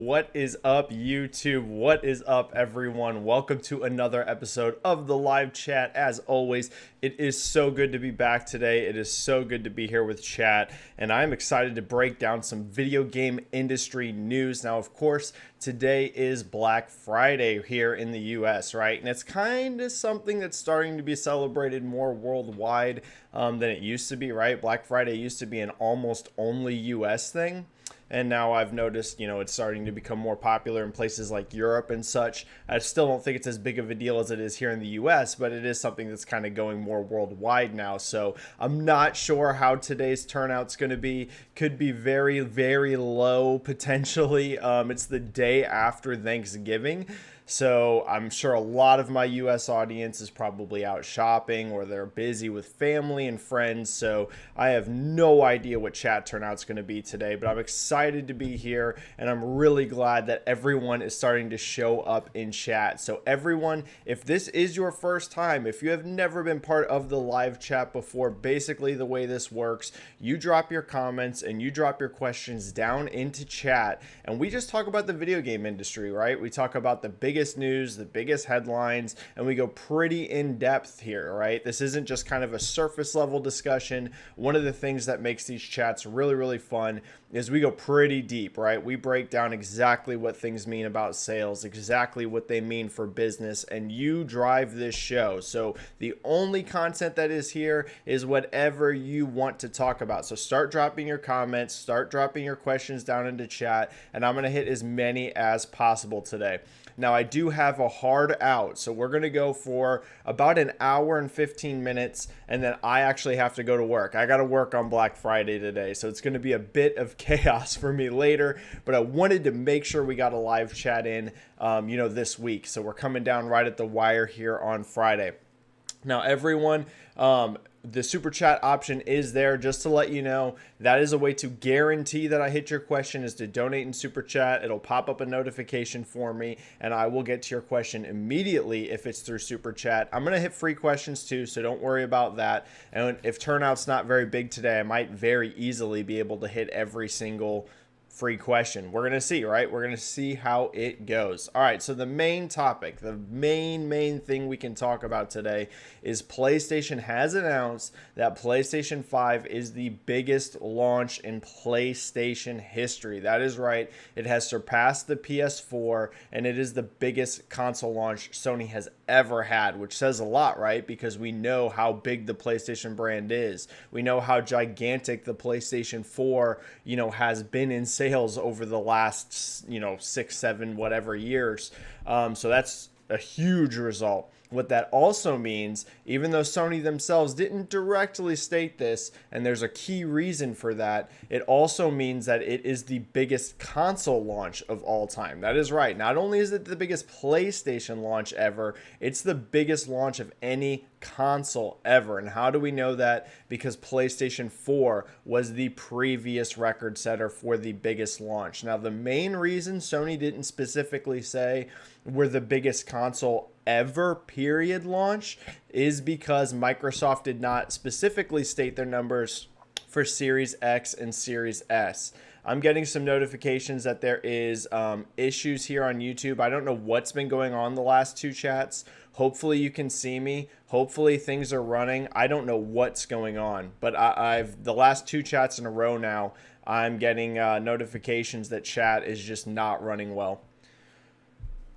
What is up, YouTube? What is up, everyone? Welcome to another episode of the live chat. As always, it is so good to be back today. It is so good to be here with chat, and I'm excited to break down some video game industry news. Now, of course, today is Black Friday here in the US, right? And it's kind of something that's starting to be celebrated more worldwide than it used to be, right? Black Friday used to be an almost only US thing. And now I've noticed, it's starting to become more popular in places like Europe and such. I still don't think it's as big of a deal as it is here in the US, but it is something that's kind of going more worldwide now. So I'm not sure how today's turnout's going to be. Could be very, very low potentially. It's the day after Thanksgiving. So I'm sure a lot of my US audience is probably out shopping or they're busy with family and friends. So I have no idea what chat turnout's going to be today, but I'm excited to be here and I'm really glad that everyone is starting to show up in chat. So everyone, if this is your first time, if you have never been part of the live chat before, basically the way this works, you drop your comments and you drop your questions down into chat and we just talk about the video game industry, right? We talk about the biggest news, the biggest headlines, and we go pretty in depth here, right? This isn't just kind of a surface level discussion. One of the things that makes these chats really, really fun is we go pretty deep, right? We break down exactly what things mean about sales, exactly what they mean for business, and you drive this show. So the only content that is here is whatever you want to talk about. So start dropping your comments, start dropping your questions down into chat, and I'm going to hit as many as possible today. Now, I do have a hard out, so we're going to go for about an hour and 15 minutes, and then I actually have to go to work. I got to work on Black Friday today, so it's going to be a bit of chaos for me later, but I wanted to make sure we got a live chat in, this week. So we're coming down right at the wire here on Friday. Now, everyone, the super chat option is there just to let you know. That is a way to guarantee that I hit your question, is to donate in super chat. It'll pop up a notification for me and I will get to your question immediately if it's through super chat. I'm going to hit free questions too, so don't worry about that. And if turnout's not very big today, I might very easily be able to hit every single free question. We're going to see, right? We're going to see how it goes. All right, so the main topic, the main thing we can talk about today is PlayStation has announced that PlayStation 5 is the biggest launch in PlayStation history. That is right. It has surpassed the PS4 and it is the biggest console launch Sony has ever had, which says a lot, right? Because we know how big the PlayStation brand is. We know how gigantic the PlayStation 4, has been in sales over the last, 6, 7, whatever years. So that's a huge result. What that also means, even though Sony themselves didn't directly state this, and there's a key reason for that, it also means that it is the biggest console launch of all time. That is right. Not only is it the biggest PlayStation launch ever, it's the biggest launch of any console ever. And how do we know that? Because PlayStation 4 was the previous record setter for the biggest launch. Now, the main reason Sony didn't specifically say we're the biggest console ever period launch is because Microsoft did not specifically state their numbers for Series X and Series S. I'm getting some notifications that there is issues here on YouTube. I don't know what's been going on the last two chats. Hopefully you can see me. Hopefully things are running. I don't know what's going on, but I've the last two chats in a row now, I'm getting notifications that chat is just not running well.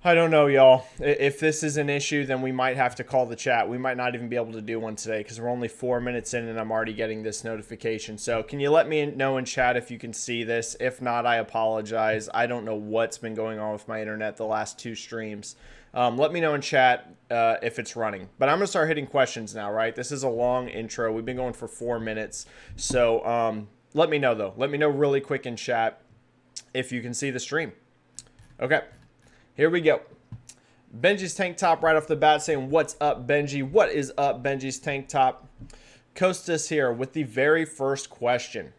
I don't know, y'all. If this is an issue, then we might have to call the chat. We might not even be able to do one today because we're only 4 minutes in and I'm already getting this notification. So can you let me know in chat if you can see this? If not, I apologize. I don't know what's been going on with my internet the last two streams. Let me know in chat if it's running. But I'm going to start hitting questions now, right? This is a long intro. We've been going for 4 minutes. So let me know, though. Let me know really quick in chat if you can see the stream. Okay. Here we go. Benji's Tank Top right off the bat saying, what's up, Benji? What is up, Benji's Tank Top? Costas here with the very first question.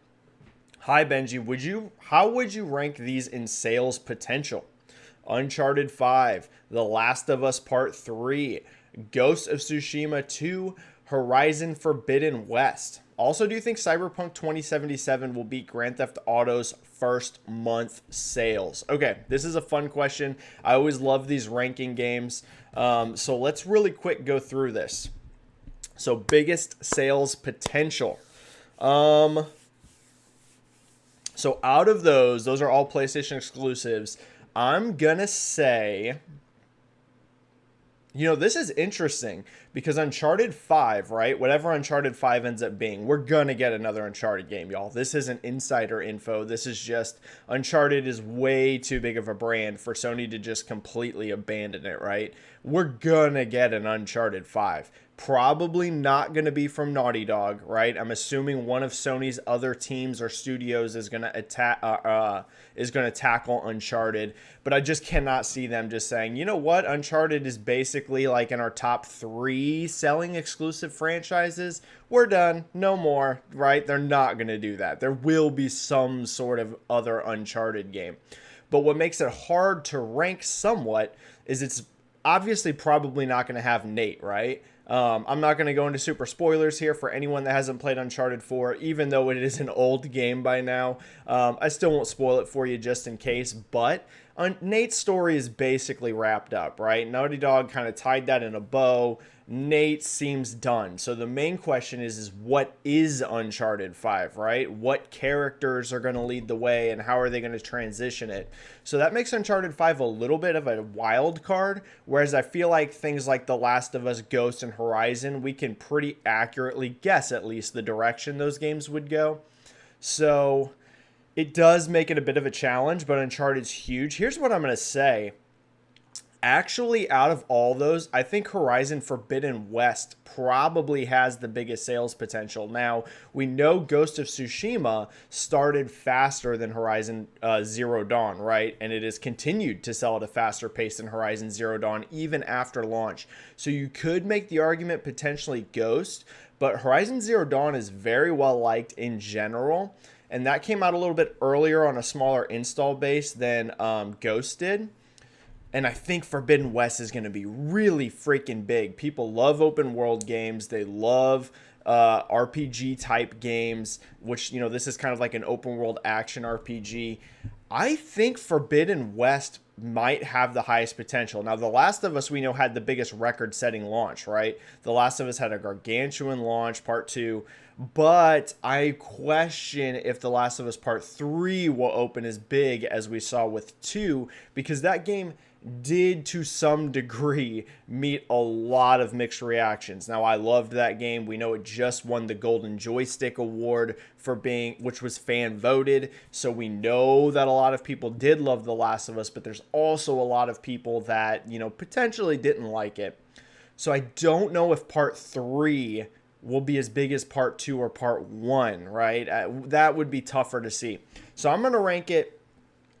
Hi, Benji. How would you rank these in sales potential? Uncharted 5, The Last of Us Part 3, Ghost of Tsushima 2, Horizon Forbidden West. Also, do you think Cyberpunk 2077 will beat Grand Theft Auto's first month sales? Okay, this is a fun question. I always love these ranking games. So let's really quick go through this. So biggest sales potential. So out of those are all PlayStation exclusives. I'm going to say, this is interesting because Uncharted 5, right? Whatever Uncharted 5 ends up being, we're going to get another Uncharted game, y'all. This isn't insider info. This is just Uncharted is way too big of a brand for Sony to just completely abandon it, right? We're going to get an Uncharted 5. Probably not going to be from Naughty Dog, right? I'm assuming one of Sony's other teams or studios is going to tackle Uncharted, but I just cannot see them just saying, you know what, Uncharted is basically like in our top 3 selling exclusive franchises. We're done, no more, right? They're not going to do that. There will be some sort of other Uncharted game, but what makes it hard to rank somewhat is it's obviously probably not going to have Nate, right? I'm not going to go into super spoilers here for anyone that hasn't played Uncharted 4, even though it is an old game by now. I still won't spoil it for you just in case, but Nate's story is basically wrapped up, right? Naughty Dog kind of tied that in a bow. Nate seems done. So the main question is what is Uncharted 5, right? What characters are going to lead the way and how are they going to transition it? So that makes Uncharted 5 a little bit of a wild card, whereas I feel like things like The Last of Us, Ghost, and Horizon, we can pretty accurately guess at least the direction those games would go. So it does make it a bit of a challenge, but Uncharted's huge. Here's what I'm going to say. Actually, out of all those, I think Horizon Forbidden West probably has the biggest sales potential. Now, we know Ghost of Tsushima started faster than Horizon Zero Dawn, right? And it has continued to sell at a faster pace than Horizon Zero Dawn even after launch. So you could make the argument potentially Ghost, but Horizon Zero Dawn is very well liked in general. And that came out a little bit earlier on a smaller install base than Ghost did. And I think Forbidden West is going to be really freaking big. People love open world games. They love RPG type games, which, this is kind of like an open world action RPG. I think Forbidden West might have the highest potential. Now, The Last of Us, we know, had the biggest record-setting launch, right? The Last of Us had a gargantuan launch, Part 2. But I question if The Last of Us Part 3 will open as big as we saw with 2, because that game did to some degree meet a lot of mixed reactions. Now, I loved that game. We know it just won the Golden Joystick Award which was fan voted. So we know that a lot of people did love The Last of Us, but there's also a lot of people that, potentially didn't like it. So I don't know if Part 3 will be as big as Part 2 or Part 1, right? That would be tougher to see. So I'm going to rank it,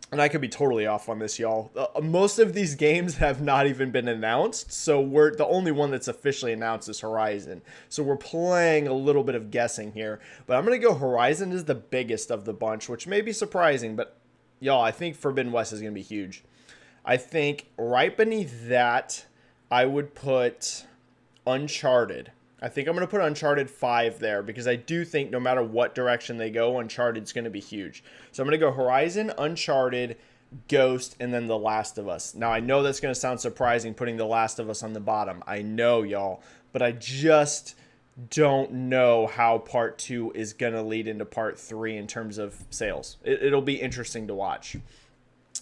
and I could be totally off on this, y'all. Most of these games have not even been announced, so the only one that's officially announced is Horizon. So we're playing a little bit of guessing here. But I'm going to go Horizon is the biggest of the bunch, which may be surprising, but y'all, I think Forbidden West is going to be huge. I think right beneath that, I would put Uncharted. I think I'm going to put Uncharted 5 there because I do think no matter what direction they go, Uncharted's going to be huge. So I'm going to go Horizon, Uncharted, Ghost, and then The Last of Us. Now, I know that's going to sound surprising putting The Last of Us on the bottom. I know, y'all. But I just don't know how Part 2 is going to lead into Part 3 in terms of sales. It'll be interesting to watch.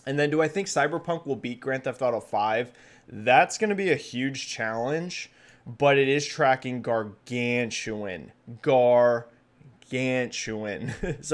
And then do I think Cyberpunk will beat Grand Theft Auto 5? That's going to be a huge challenge. But it is tracking gargantuan. So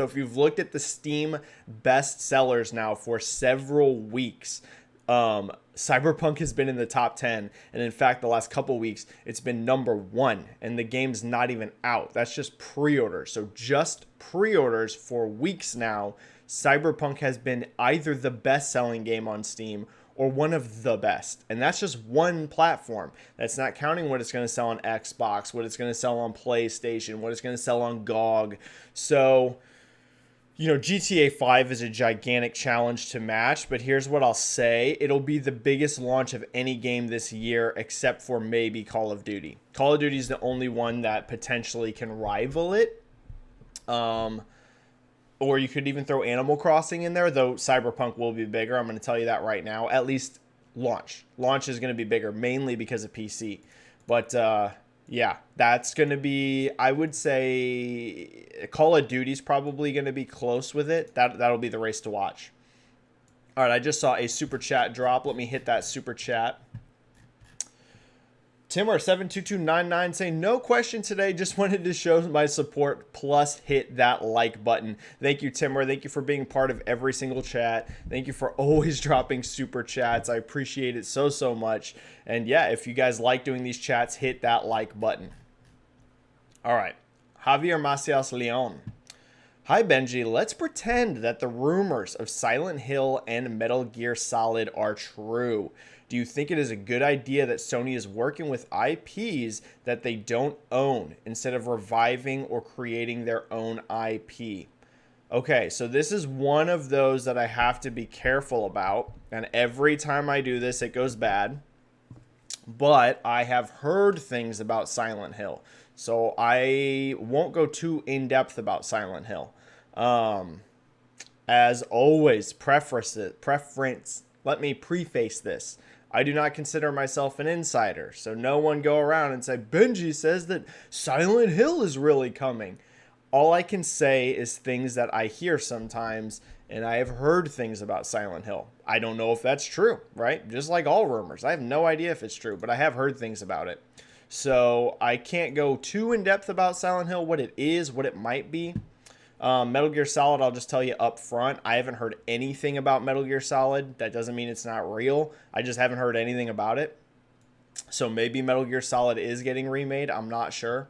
if you've looked at the Steam best sellers now for several weeks, Cyberpunk has been in the top 10. And in fact, the last couple weeks, it's been number 1. And the game's not even out. That's just pre-orders. So just pre-orders for weeks now, Cyberpunk has been either the best-selling game on Steam or one of the best. And that's just one platform. That's not counting what it's going to sell on Xbox, what it's going to sell on PlayStation, what it's going to sell on GOG. So, GTA 5 is a gigantic challenge to match, but here's what I'll say. It'll be the biggest launch of any game this year except for maybe Call of Duty. Call of Duty is the only one that potentially can rival it. Um, or you could even throw Animal Crossing in there, though Cyberpunk will be bigger. I'm going to tell you that right now. At least launch. Launch is going to be bigger, mainly because of PC. But yeah, that's going to be, I would say, Call of Duty's probably going to be close with it. That'll be the race to watch. All right, I just saw a super chat drop. Let me hit that super chat. Timmer72299 saying, no question today. Just wanted to show my support plus hit that like button. Thank you, Timmer. Thank you for being part of every single chat. Thank you for always dropping super chats. I appreciate it so, so much. And yeah, if you guys like doing these chats, hit that like button. All right. Javier Macias Leon. Hi, Benji. Let's pretend that the rumors of Silent Hill and Metal Gear Solid are true. Do you think it is a good idea that Sony is working with IPs that they don't own instead of reviving or creating their own IP? Okay, so this is one of those that I have to be careful about. And every time I do this, it goes bad. But I have heard things about Silent Hill. So I won't go too in-depth about Silent Hill. As always, preference. Let me preface this. I do not consider myself an insider, so no one go around and say, Benji says that Silent Hill is really coming. All I can say is things that I hear sometimes, and I have heard things about Silent Hill. I don't know if that's true, right? Just like all rumors. I have no idea if it's true, but I have heard things about it. So I can't go too in depth about Silent Hill, what it is, what it might be. Metal Gear Solid, I'll just tell you up front, I haven't heard anything about Metal Gear Solid. That doesn't mean it's not real. I just haven't heard anything about it. So maybe Metal Gear Solid is getting remade. I'm not sure.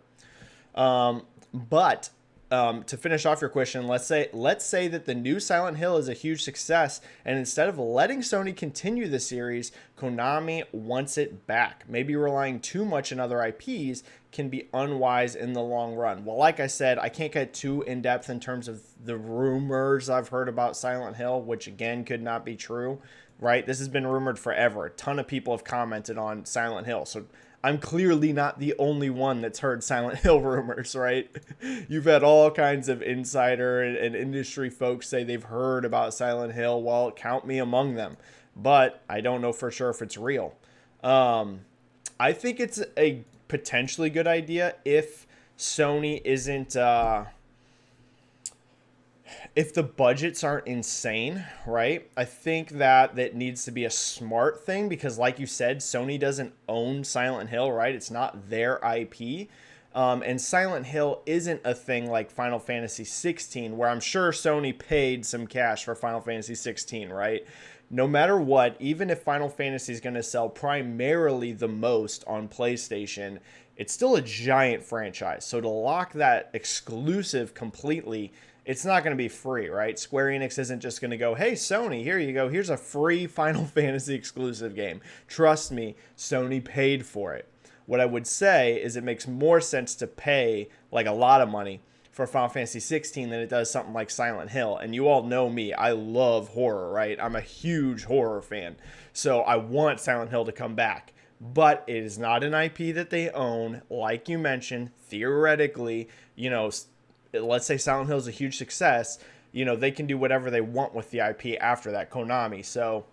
But to finish off your question, let's say that the new Silent Hill is a huge success, and instead of letting Sony continue the series, Konami wants it back. Maybe relying too much on other IPs can be unwise in the long run. Well, like I said, I can't get too in depth in terms of the rumors I've heard about Silent Hill, which again could not be true, right? This has been rumored forever. A ton of people have commented on Silent Hill, so I'm clearly not the only one that's heard Silent Hill rumors, right? You've had all kinds of insider and industry folks say they've heard about Silent Hill. Well, count me among them. But I don't know for sure if it's real. I think it's a potentially good idea if Sony isn't... if the budgets aren't insane, right? I think that needs to be a smart thing because, like you said, Sony doesn't own Silent Hill, right? It's not their IP. And Silent Hill isn't a thing like Final Fantasy 16, where I'm sure Sony paid some cash for Final Fantasy 16, right? No matter what, even if Final Fantasy is going to sell primarily the most on PlayStation, it's still a giant franchise. So to lock that exclusive completely, it's not going to be free, right? Square Enix isn't just going to go, hey, Sony, here you go. Here's a free Final Fantasy exclusive game. Trust me, Sony paid for it. What I would say is it makes more sense to pay like a lot of money for Final Fantasy 16 than it does something like Silent Hill. And you all know me. I love horror, right? I'm a huge horror fan. So I want Silent Hill to come back. But it is not an IP that they own. Like you mentioned, theoretically, let's say Silent Hill is a huge success, they can do whatever they want with the IP after that, Konami. So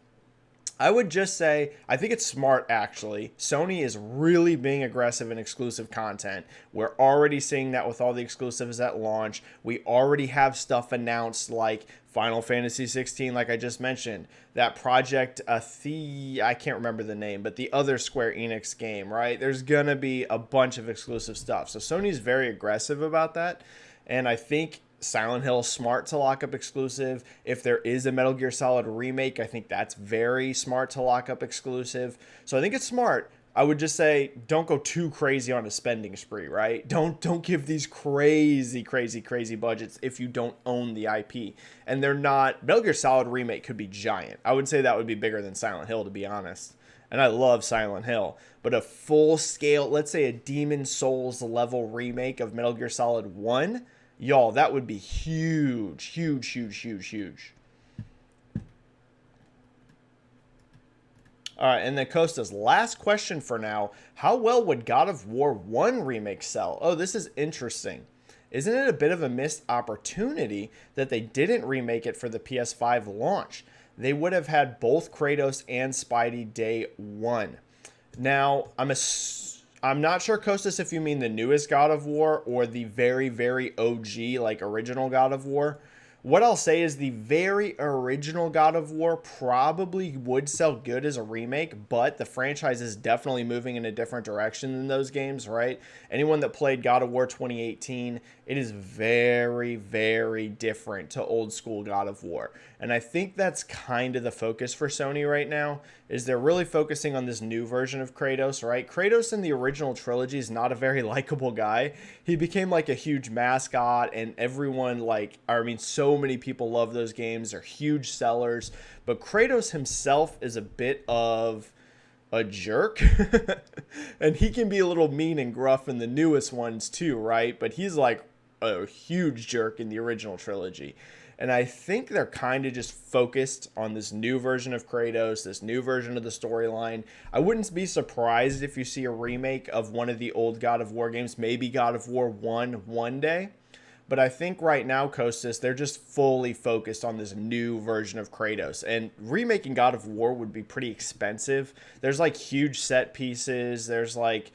I would just say, I think it's smart, actually. Sony is really being aggressive in exclusive content. We're already seeing that with all the exclusives at launch. We already have stuff announced like Final Fantasy 16, like I just mentioned. That Project I can't remember the name, but the other Square Enix game, right? There's going to be a bunch of exclusive stuff. So Sony's very aggressive about that. And I think Silent Hill is smart to lock up exclusive. If there is a Metal Gear Solid remake, I think that's very smart to lock up exclusive. So I think it's smart. I would just say don't go too crazy on a spending spree, right? Don't give these crazy budgets if you don't own the IP. And they're not. Metal Gear Solid remake could be giant. I would say that would be bigger than Silent Hill, to be honest. And I love Silent Hill. But a full scale, let's say a Demon Souls level remake of Metal Gear Solid 1, y'all, that would be huge. All right, and then Costa's last question for now. How well would God of War 1 remake sell? Oh, this is interesting. Isn't it a bit of a missed opportunity that they didn't remake it for the PS5 launch? They would have had both Kratos and Spidey day one. Now, I'm not sure, Kostas, if you mean the newest God of War or the very, very OG, like original God of War. What I'll say is the very original God of War probably would sell good as a remake, but the franchise is definitely moving in a different direction than those games, right? Anyone that played God of War 2018, it is very, very different to old school God of War. And I think that's kind of the focus for Sony right now, is they're really focusing on this new version of Kratos, right? Kratos in the original trilogy is not a very likable guy. He became like a huge mascot, and everyone so many people love those games. They're huge sellers. But Kratos himself is a bit of a jerk. And he can be a little mean and gruff in the newest ones too, right? But he's like a huge jerk in the original trilogy. And I think they're kind of just focused on this new version of Kratos, this new version of the storyline. I wouldn't be surprised if you see a remake of one of the old God of War games, maybe God of War 1 one day. But I think right now, Kostas, they're just fully focused on this new version of Kratos. And remaking God of War would be pretty expensive. There's like huge set pieces. There's like,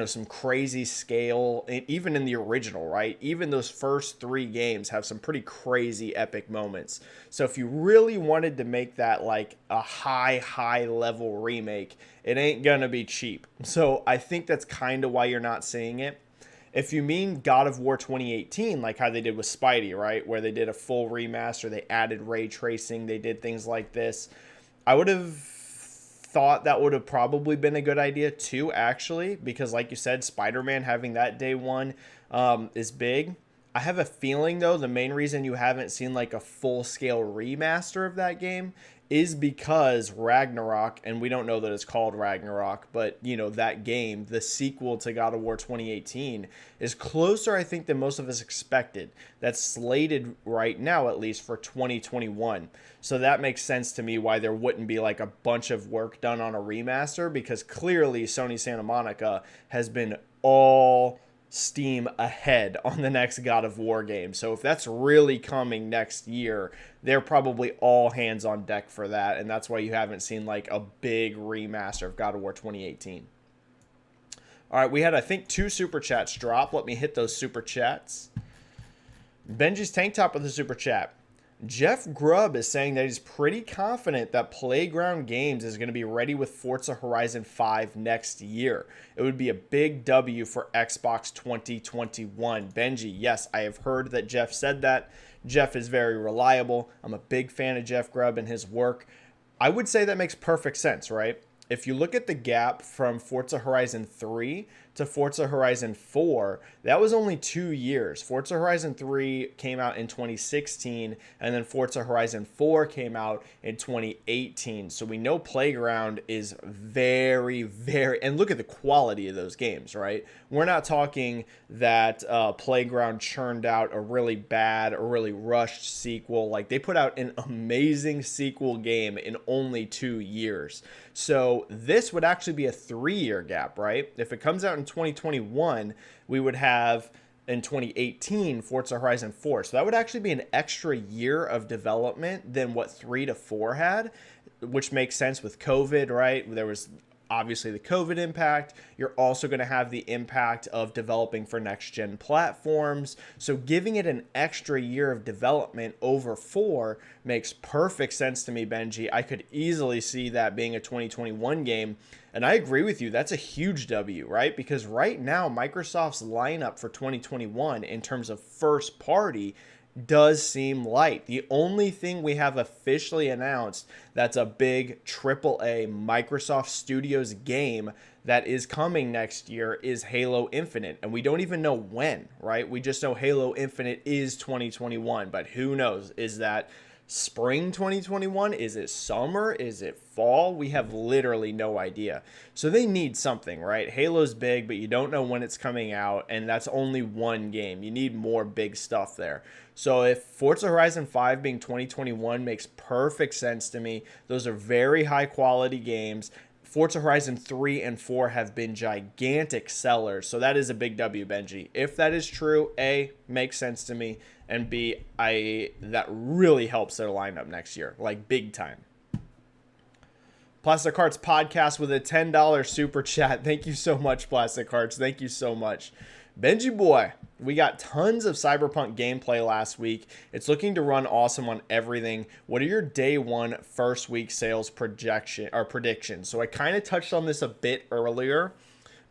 some crazy scale, even in the original, right? Even those first three games have some pretty crazy epic moments. So if you really wanted to make that like a high level remake, it ain't gonna be cheap. So I think that's kind of why you're not seeing it. If you mean God of War 2018, like how they did with Spidey, right? Where they did a full remaster, they added ray tracing, they did things like this. I would have thought that would have probably been a good idea too, actually, because like you said, Spider-Man having that day one is big. I have a feeling, though, the main reason you haven't seen like a full-scale remaster of that game is because Ragnarok, and we don't know that it's called Ragnarok, but, that game, the sequel to God of War 2018, is closer, I think, than most of us expected. That's slated right now, at least, for 2021. So that makes sense to me why there wouldn't be like a bunch of work done on a remaster, because clearly Sony Santa Monica has been all steam ahead on the next God of War game. So if that's really coming next year, they're probably all hands on deck for that. And that's why you haven't seen like a big remaster of God of War 2018. All right, we had, I think, 2 super chats drop. Let me hit those super chats. Benji's Tank Top with a super chat. Jeff Grubb is saying that he's pretty confident that Playground Games is going to be ready with Forza Horizon 5 next year. It would be a big W for Xbox 2021. Benji, yes, I have heard that Jeff said that. Jeff is very reliable. I'm a big fan of Jeff Grubb and his work. I would say that makes perfect sense, right? If you look at the gap from Forza Horizon 3 to Forza Horizon 4, that was only 2 years. Forza Horizon 3 came out in 2016, and then Forza Horizon 4 came out in 2018. So we know Playground is very, very... And look at the quality of those games, right? We're not talking that Playground churned out a really bad or really rushed sequel. Like, they put out an amazing sequel game in only 2 years. So this would actually be a 3-year gap, right? If it comes out in 2021, we would have in 2018 Forza Horizon 4. So that would actually be an extra year of development than what 3 to 4 had, which makes sense with COVID, right? There was obviously the COVID impact. You're also going to have the impact of developing for next-gen platforms. So giving it an extra year of development over 4 makes perfect sense to me, Benji. I could easily see that being a 2021 game. And I agree with you. That's a huge W, right? Because right now, Microsoft's lineup for 2021 in terms of first party does seem light. The only thing we have officially announced that's a big AAA Microsoft Studios game that is coming next year is Halo Infinite. And we don't even know when, right? We just know Halo Infinite is 2021, but who knows? Is that spring 2021? Is it summer? Is it fall? We have literally no idea. So they need something, right? Halo's big, but you don't know when it's coming out, and that's only one game. You need more big stuff there. So if Forza Horizon 5 being 2021 makes perfect sense to me. Those are very high quality games. Forza Horizon 3 and 4 have been gigantic sellers. So that is a big W, Benji. If that is true, A, makes sense to me. And B, that really helps their lineup next year. Like, big time. Plastic Hearts Podcast with a $10 super chat. Thank you so much, Plastic Hearts. Thank you so much. Benji boy, we got tons of Cyberpunk gameplay last week. It's looking to run awesome on everything. What are your day one first week sales predictions? So I kind of touched on this a bit earlier,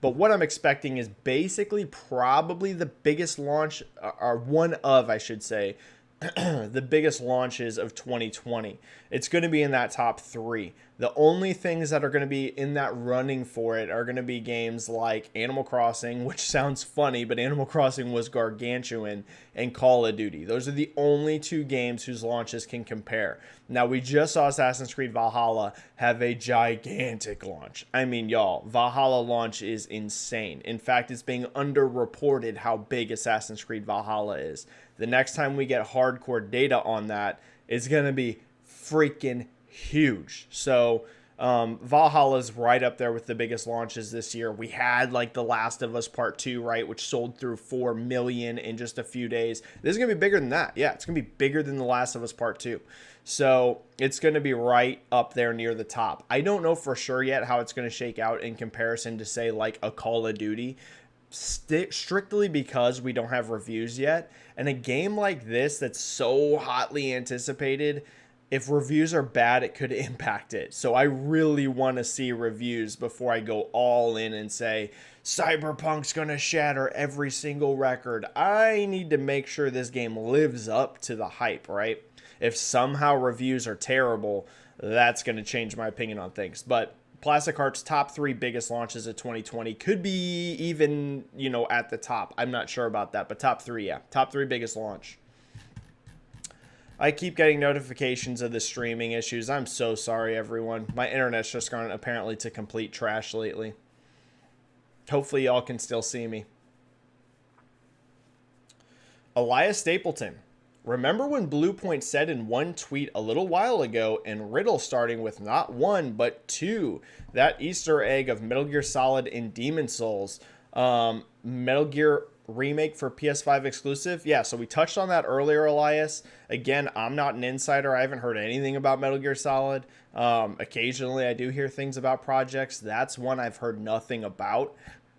but what I'm expecting is basically probably the biggest launch, or one of, I should say, the biggest launches of 2020. It's going to be in that top 3. The only things that are going to be in that running for it are going to be games like Animal Crossing, which sounds funny, but Animal Crossing was gargantuan, and Call of Duty. Those are the only 2 games whose launches can compare. Now, we just saw Assassin's Creed Valhalla have a gigantic launch. I mean, y'all, Valhalla launch is insane. In fact, it's being underreported how big Assassin's Creed Valhalla is. The next time we get hardcore data on that, it's going to be freaking huge. So Valhalla's right up there with the biggest launches this year. We had like The Last of Us Part 2, right, which sold through 4 million in just a few days. This is going to be bigger than that. Yeah, it's going to be bigger than The Last of Us Part 2. So it's going to be right up there near the top. I don't know for sure yet how it's going to shake out in comparison to, say, like a Call of Duty, strictly because we don't have reviews yet. And a game like this that's so hotly anticipated, if reviews are bad, it could impact it. So I really want to see reviews before I go all in and say, Cyberpunk's going to shatter every single record. I need to make sure this game lives up to the hype, right? If somehow reviews are terrible, that's going to change my opinion on things. But Plastic Heart's top 3 biggest launches of 2020 could be even, at the top. I'm not sure about that, but top 3, yeah. Top 3 biggest launch. I keep getting notifications of the streaming issues. I'm so sorry, everyone. My internet's just gone apparently to complete trash lately. Hopefully y'all can still see me. Elias Stapleton. Remember when Bluepoint said in one tweet a little while ago, and Riddle starting with not 1, but 2, that Easter egg of Metal Gear Solid and Demon Souls. Metal Gear Remake for PS5 exclusive. Yeah, so we touched on that earlier, Elias. Again, I'm not an insider. I haven't heard anything about Metal Gear Solid. Occasionally, I do hear things about projects. That's one I've heard nothing about.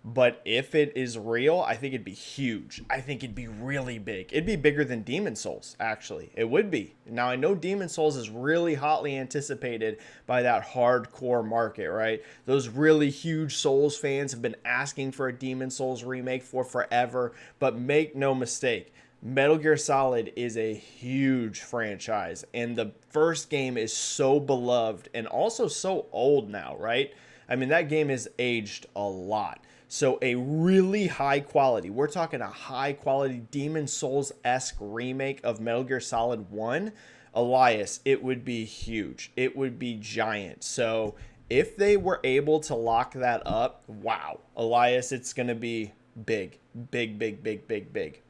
But if it is real, I think it'd be huge. I think it'd be really big. It'd be bigger than Demon Souls, actually. It would be. Now, I know Demon Souls is really hotly anticipated by that hardcore market, right? Those really huge Souls fans have been asking for a Demon Souls remake for forever. But make no mistake, Metal Gear Solid is a huge franchise. And the first game is so beloved and also so old now, right? I mean, that game has aged a lot. So a really high quality, we're talking a high quality Demon Souls-esque remake of Metal Gear Solid 1, Elias, it would be huge. It would be giant. So if they were able to lock that up, wow, Elias, it's going to be big, big, big, big, big, big.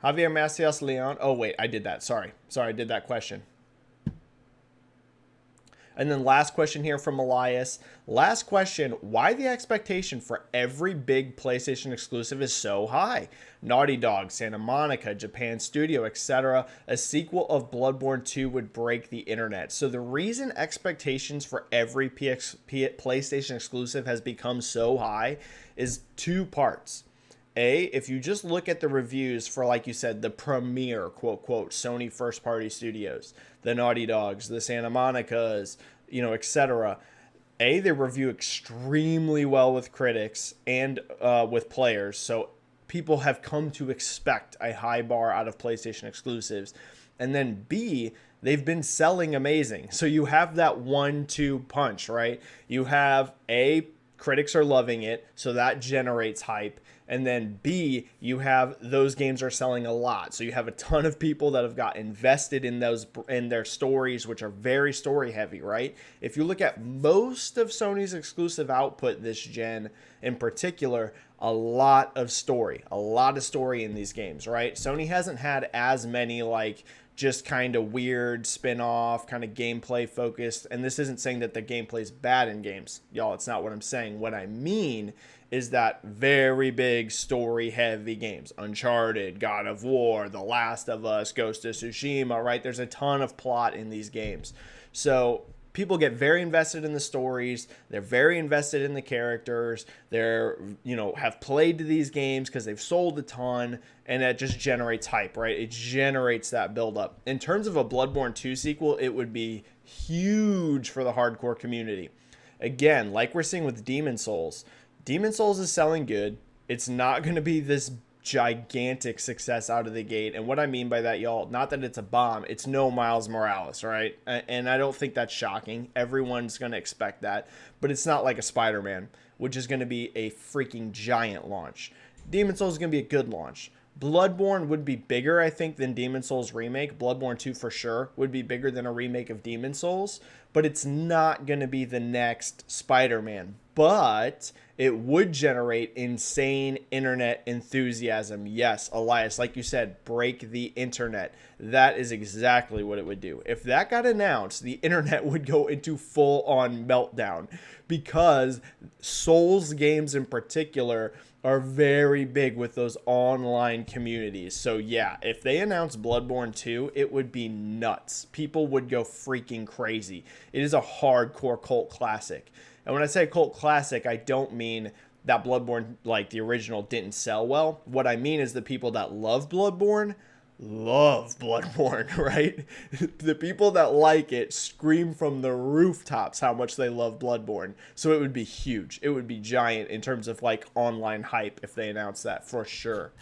Javier Macias Leon. Oh, wait, I did that. Sorry, I did that question. And then last question here from Elias. Last question, why the expectation for every big PlayStation exclusive is so high? Naughty Dog, Santa Monica, Japan Studio, etc. A sequel of Bloodborne 2 would break the internet. So the reason expectations for every PlayStation exclusive has become so high is 2 parts. A, if you just look at the reviews for, like you said, the premier, quote, quote, Sony first-party studios, the Naughty Dogs, the Santa Monicas, etc. A, they review extremely well with critics and with players, so people have come to expect a high bar out of PlayStation exclusives. And then B, they've been selling amazing. So you have that 1-2 punch, right? You have A, critics are loving it, so that generates hype. And then B, you have those games are selling a lot. So you have a ton of people that have got invested in their stories, which are very story heavy, right? If you look at most of Sony's exclusive output this gen in particular, a lot of story in these games, right? Sony hasn't had as many like just kind of weird spin-off, kind of gameplay focused. And this isn't saying that the gameplay is bad in games. Y'all, it's not what I'm saying. What I mean is that very big story heavy games, Uncharted, God of War, The Last of Us, Ghost of Tsushima, right? There's a ton of plot in these games. So people get very invested in the stories. They're very invested in the characters. They're, have played these games because they've sold a ton, and that just generates hype, right? It generates that buildup. In terms of a Bloodborne 2 sequel, it would be huge for the hardcore community. Again, like we're seeing with Demon-Souls is selling good. It's not going to be this gigantic success out of the gate. And what I mean by that, y'all, not that it's a bomb, it's no Miles Morales, right? And I don't think that's shocking. Everyone's going to expect that. But it's not like a Spider-Man, which is going to be a freaking giant launch. Demon Souls is going to be a good launch. Bloodborne would be bigger, I think, than Demon Souls Remake. Bloodborne 2 for sure would be bigger than a remake of Demon Souls. But it's not going to be the next Spider-Man. But it would generate insane internet enthusiasm. Yes, Elias, like you said, break the internet. That is exactly what it would do. If that got announced, the internet would go into full-on meltdown because Souls games in particular are very big with those online communities. So yeah, if they announced Bloodborne 2, it would be nuts. People would go freaking crazy. It is a hardcore cult classic. And when I say cult classic, I don't mean that Bloodborne, like the original, didn't sell well. What I mean is the people that love Bloodborne, right? The people that like it scream from the rooftops how much they love Bloodborne. So it would be huge. It would be giant in terms of like online hype if they announced that for sure.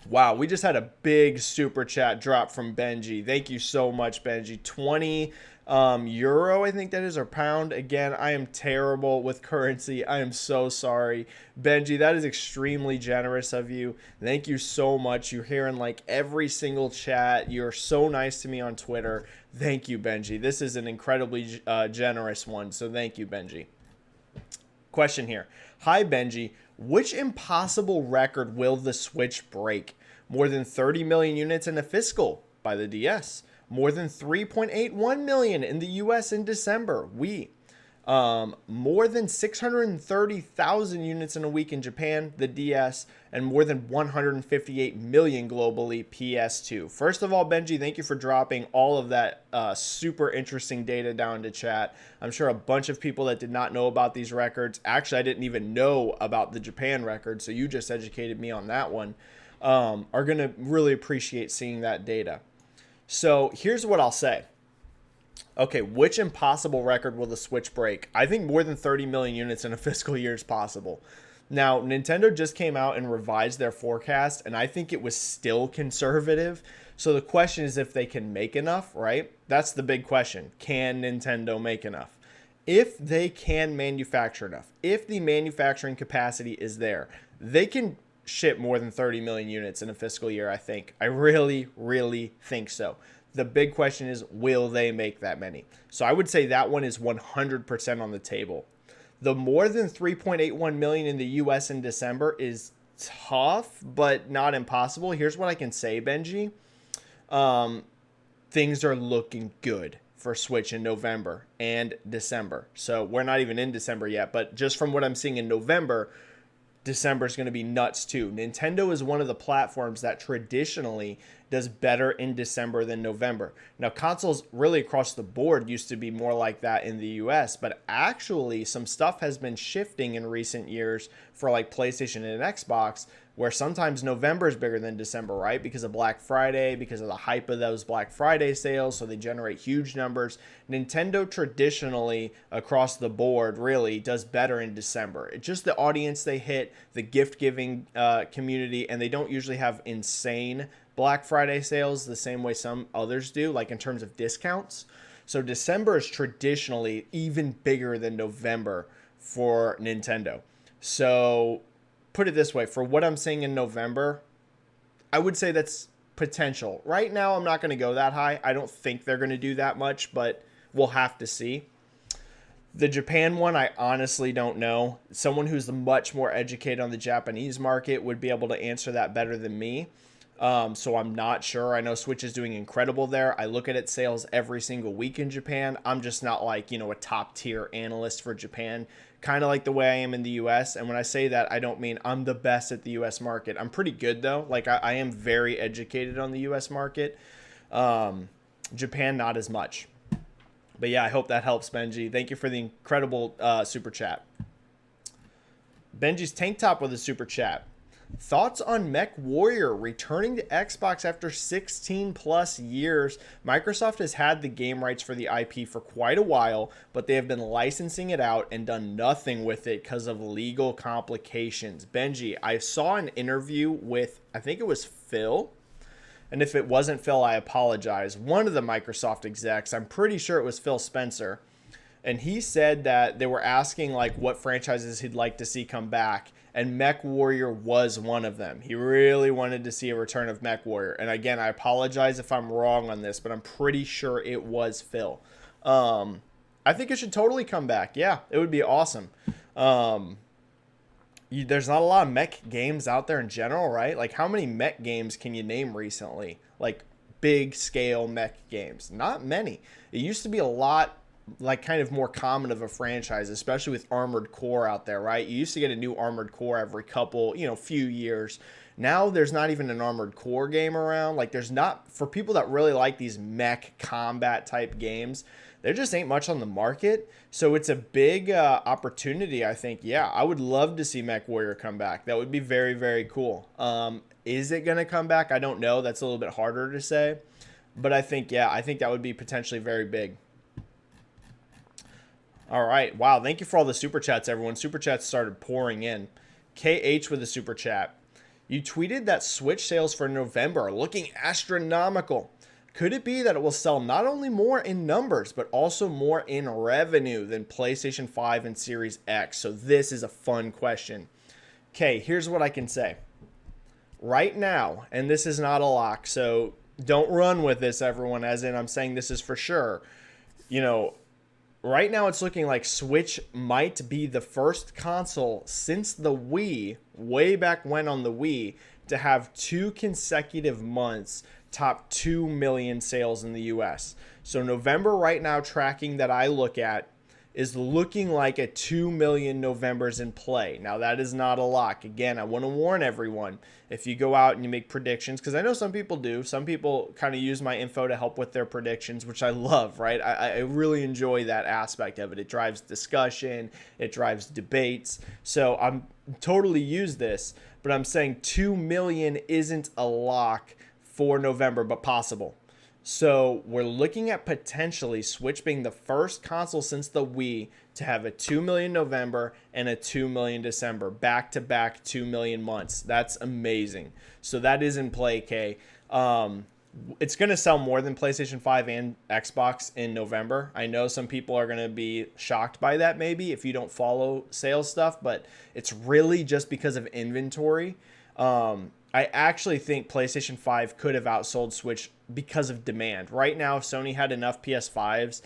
Wow, we just had a big super chat drop from Benji. Thank you so much, Benji. 20 euro, I think that is, or pound. Again, I am terrible with currency. I am so sorry. Benji, that is extremely generous of you. Thank you so much. You're here in like every single chat. You're so nice to me on Twitter. Thank you, Benji. This is an incredibly generous one. So thank you, Benji. Question here. Hi, Benji. Which impossible record will the Switch break? More than 30 million units in a fiscal by the DS. More than 3.81 million in the US in December. More than 630,000 units in a week in Japan, the DS, and more than 158 million globally, PS2. First of all, Benji, thank you for dropping all of that super interesting data down into chat. I'm sure a bunch of people that did not know about these records, actually I didn't even know about the Japan record, so you just educated me on that one, are going to really appreciate seeing that data. So here's what I'll say. Okay, which impossible record will the Switch break? I think more than 30 million units in a fiscal year is possible. Now, Nintendo just came out and revised their forecast, and I think it was still conservative. So the question is if they can make enough, right? That's the big question. Can Nintendo make enough? If they can manufacture enough, if the manufacturing capacity is there, they can ship more than 30 million units in a fiscal year, I think. I really, really think so. The big question is, will they make that many? So I would say that one is 100% on the table. The more than 3.81 million in the US in December is tough, but not impossible. Here's what I can say, Benji. Things are looking good for Switch in November and December. So we're not even in December yet, but just from what I'm seeing in November, December is going to be nuts too. Nintendo is one of the platforms that traditionally does better in December than November. Now, consoles really across the board used to be more like that in the US, but actually some stuff has been shifting in recent years for like PlayStation and Xbox, where sometimes November is bigger than December, right? Because of Black Friday, because of the hype of those Black Friday sales, so they generate huge numbers. Nintendo traditionally, across the board, really does better in December. It's just the audience they hit, the gift-giving community, and they don't usually have insane Black Friday sales the same way some others do, like in terms of discounts. So December is traditionally even bigger than November for Nintendo. So put it this way, for what I'm seeing in November, I would say that's potential. Right now, I'm not going to go that high. I don't think they're going to do that much, but we'll have to see. The Japan one, I honestly don't know. Someone who's much more educated on the Japanese market would be able to answer that better than me. So I'm not sure. I know Switch is doing incredible there. I look at its sales every single week in Japan. I'm just not like, a top tier analyst for Japan, kind of like the way I am in the US. And when I say that, I don't mean I'm the best at the US market. I'm pretty good though. Like I am very educated on the US market. Japan, not as much. But yeah, I hope that helps, Benji. Thank you for the incredible super chat. Benji's Tank Top with a super chat. Thoughts on Mech Warrior returning to Xbox after 16 plus years? Microsoft has had the game rights for the IP for quite a while, but they have been licensing it out and done nothing with it because of legal complications. Benji, I saw an interview with, I think it was Phil. And if it wasn't Phil, I apologize. One of the Microsoft execs, I'm pretty sure it was Phil Spencer. And he said that they were asking like what franchises he'd like to see come back. And Mech Warrior was one of them. He really wanted to see a return of Mech Warrior. And again, I apologize if I'm wrong on this, but I'm pretty sure it was Phil. I think it should totally come back. Yeah, it would be awesome. There's not a lot of mech games out there in general, right? Like how many mech games can you name recently? Like big scale mech games. Not many. It used to be a lot like kind of more common of a franchise, especially with Armored Core out there, right? You used to get a new Armored Core every couple, few years. Now there's not even an Armored Core game around. Like there's not, for people that really like these mech combat type games, there just ain't much on the market. So it's a big opportunity, I think. Yeah, I would love to see Mech Warrior come back. That would be very, very cool. Is it going to come back? I don't know. That's a little bit harder to say. But I think that would be potentially very big. All right. Wow. Thank you for all the super chats, everyone. Super chats started pouring in. KH with a super chat. You tweeted that Switch sales for November are looking astronomical. Could it be that it will sell not only more in numbers, but also more in revenue than PlayStation 5 and Series X? So this is a fun question. Okay, here's what I can say. Right now, and this is not a lock, so don't run with this, everyone, as in I'm saying this is for sure. Right now, it's looking like Switch might be the first console since the Wii, way back when on the Wii, to have 2 consecutive months top 2 million sales in the US. So November right now, tracking that I look at, is looking like a 2 million November's in play. Now, that is not a lock. Again, I want to warn everyone, if you go out and you make predictions, because I know some people do. Some people kind of use my info to help with their predictions, which I love, right? I really enjoy that aspect of it. It drives discussion. It drives debates. So I'm totally use this, but I'm saying 2 million isn't a lock for November, but possible. So we're looking at potentially Switch being the first console since the Wii to have a 2 million November and a 2 million December, back-to-back 2 million months. That's amazing. So that is in play, Kay. It's going to sell more than PlayStation 5 and Xbox in November. I know some people are going to be shocked by that maybe if you don't follow sales stuff, but it's really just because of inventory. I actually think PlayStation 5 could have outsold Switch because of demand. Right now, if Sony had enough PS5s,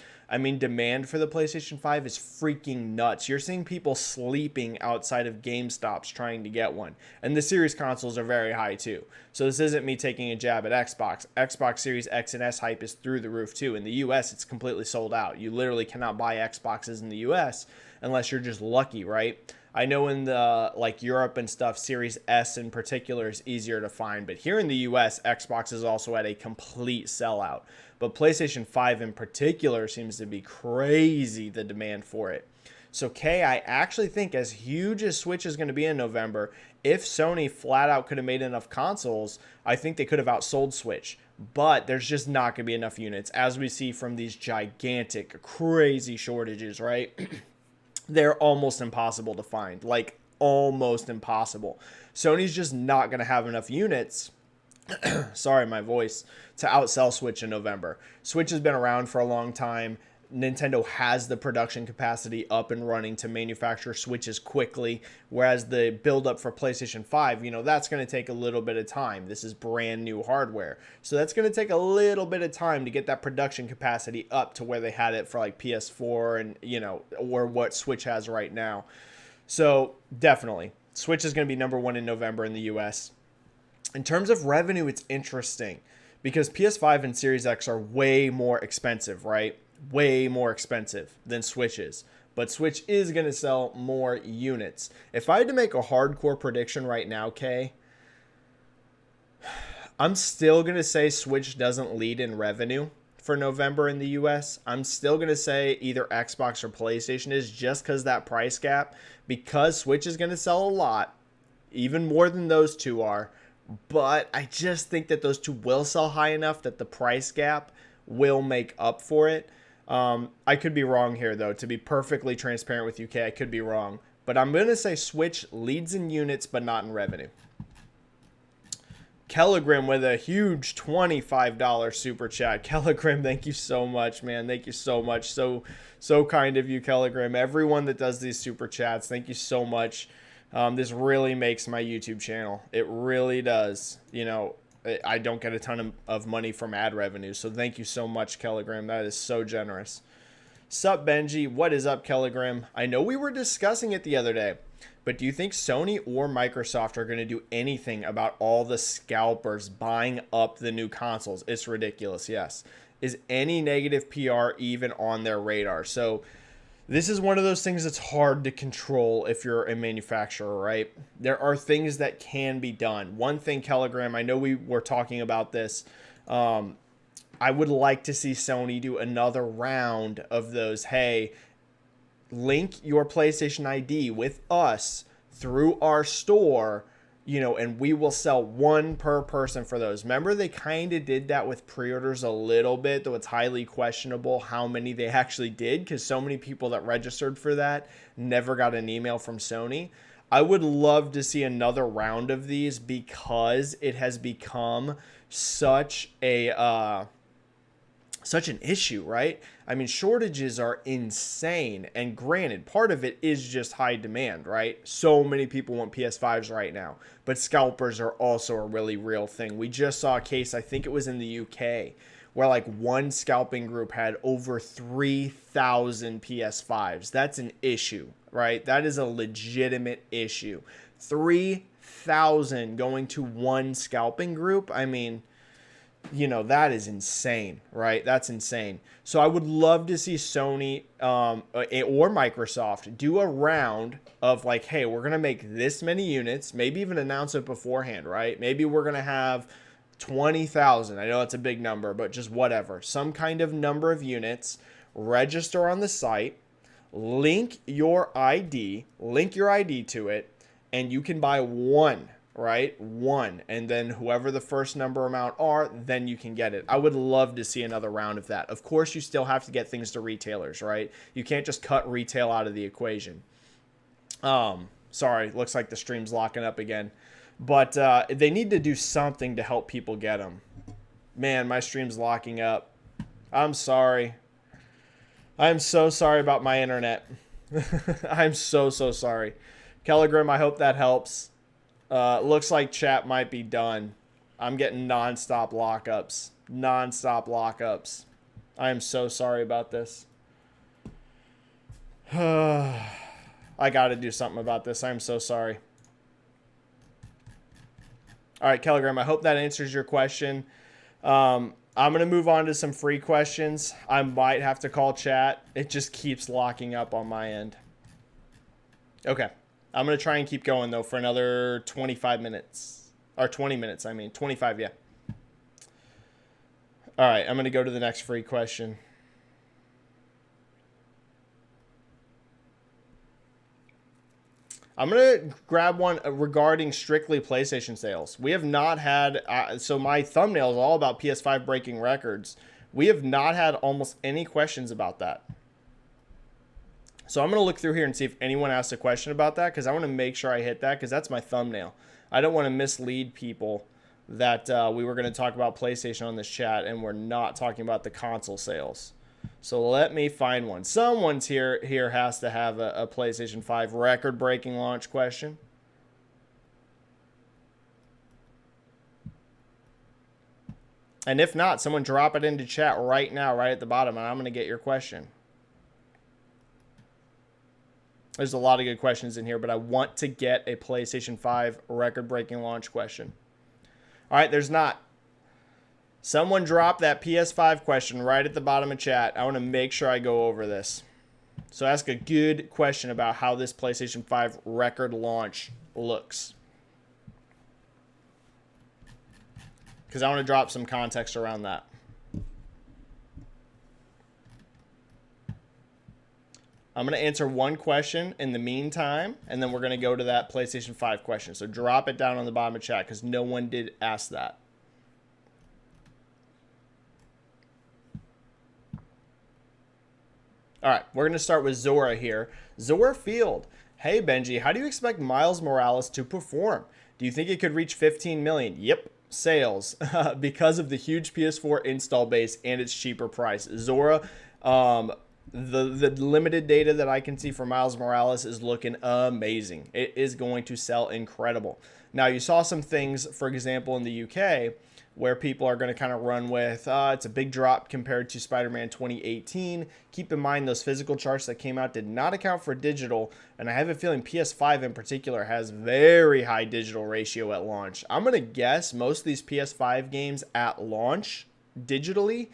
demand for the PlayStation 5 is freaking nuts. You're seeing people sleeping outside of GameStops trying to get one. And the Series consoles are very high too. So this isn't me taking a jab at Xbox. Xbox Series X and S hype is through the roof too. In the US, it's completely sold out. You literally cannot buy Xboxes in the US unless you're just lucky, right? I know in the Europe and stuff, Series S in particular is easier to find. But here in the US, Xbox is also at a complete sellout. But PlayStation 5 in particular seems to be crazy, the demand for it. So, Kay, I actually think as huge as Switch is going to be in November, if Sony flat out could have made enough consoles, I think they could have outsold Switch. But there's just not going to be enough units, as we see from these gigantic, crazy shortages, right? They're almost impossible to find, like almost impossible. Sony's just not going to have enough units, sorry, my voice, to outsell Switch in November. Switch has been around for a long time. Nintendo has the production capacity up and running to manufacture Switches quickly, whereas the build-up for PlayStation 5, that's going to take a little bit of time. This is brand new hardware. So that's going to take a little bit of time to get that production capacity up to where they had it for like PS4 and, or what Switch has right now. So definitely, Switch is going to be number 1 in November in the US. In terms of revenue, it's interesting because PS5 and Series X are way more expensive, right? Way more expensive than Switch is. But Switch is going to sell more units. If I had to make a hardcore prediction right now, Kay, I'm still going to say Switch doesn't lead in revenue for November in the US. I'm still going to say either Xbox or PlayStation is, just because that price gap. Because Switch is going to sell a lot, even more than those two are. But I just think that those two will sell high enough that the price gap will make up for it. I could be wrong here, though. To be perfectly transparent with you, Kay, I could be wrong. But I'm going to say Switch leads in units, but not in revenue. Kellegrim with a huge $25 super chat. Kellegrim, thank you so much, man. Thank you so much. So kind of you, Kellegrim. Everyone that does these super chats, thank you so much. This really makes my YouTube channel. It really does. You know, I don't get a ton of money from ad revenue, so thank you so much, Kellegrim. That is so generous. Sup, Benji? What is up, Kellegrim? I know we were discussing it the other day, but do you think Sony or Microsoft are going to do anything about all the scalpers buying up the new consoles? It's ridiculous, yes. Is any negative PR even on their radar? So this is one of those things that's hard to control if you're a manufacturer, right? There are things that can be done. One thing, Kellegram, I know we were talking about this. I would like to see Sony do another round of those, hey, link your PlayStation ID with us through our store, you know, and we will sell one per person for those. Remember, they kind of did that with pre-orders a little bit, though it's highly questionable how many they actually did, because so many people that registered for that never got an email from Sony. I would love to see another round of these because it has become such an issue, right? I mean, shortages are insane. And granted, part of it is just high demand, right? So many people want PS5s right now. But scalpers are also a really real thing. We just saw a case, I think it was in the UK, where like one scalping group had over 3,000 PS5s. That's an issue, right? That is a legitimate issue. 3,000 going to one scalping group. I mean, you know, that is insane, right? That's insane. So I would love to see Sony or Microsoft do a round of like, hey, we're going to make this many units, maybe even announce it beforehand, right? Maybe we're going to have 20,000. I know it's a big number, but just whatever. Some kind of number of units, register on the site, link your ID to it, and you can buy one. Right? One. And then whoever the first number amount are, then you can get it. I would love to see another round of that. Of course, you still have to get things to retailers, right? You can't just cut retail out of the equation. Sorry, looks like the stream's locking up again. But they need to do something to help people get them. Man, my stream's locking up. I'm sorry. I'm so sorry about my internet. I'm so sorry. Kellegrim, I hope that helps. Looks like chat might be done. I'm getting non-stop lockups. Non-stop lockups. I am so sorry about this. I got to do something about this. I'm so sorry. All right, Kellegram, I hope that answers your question. I'm going to move on to some free questions. I might have to call chat. It just keeps locking up on my end. Okay. I'm going to try and keep going, though, for another 25 minutes. Or 20 minutes, I mean. 25, yeah. All right, I'm going to go to the next free question. I'm going to grab one regarding strictly PlayStation sales. We have not had... so my thumbnail is all about PS5 breaking records. We have not had almost any questions about that. So I'm going to look through here and see if anyone asked a question about that, because I want to make sure I hit that, because that's my thumbnail. I don't want to mislead people that we were going to talk about PlayStation on this chat, and we're not talking about the console sales. So let me find one. Someone's here has to have a PlayStation 5 record-breaking launch question. And if not, someone drop it into chat right now, right at the bottom, and I'm going to get your question. There's a lot of good questions in here, but I want to get a PlayStation 5 record-breaking launch question. All right, there's not. Someone dropped that PS5 question right at the bottom of chat. I want to make sure I go over this. So ask a good question about how this PlayStation 5 record launch looks. Because I want to drop some context around that. I'm going to answer one question in the meantime, and then we're going to go to that PlayStation 5 question. So drop it down on the bottom of chat because no one did ask that. All right, we're going to start with Zora here. Zora Field. Hey, Benji, how do you expect Miles Morales to perform? Do you think it could reach 15 million? Yep, sales because of the huge PS4 install base and its cheaper price. Zora, the limited data that I can see for Miles Morales is looking amazing. It is going to sell incredible. Now, you saw some things, for example, in the UK, where people are going to kind of run with, it's a big drop compared to Spider-Man 2018. Keep in mind, those physical charts that came out did not account for digital, and I have a feeling PS5 in particular has very high digital ratio at launch. I'm going to guess most of these PS5 games at launch, digitally,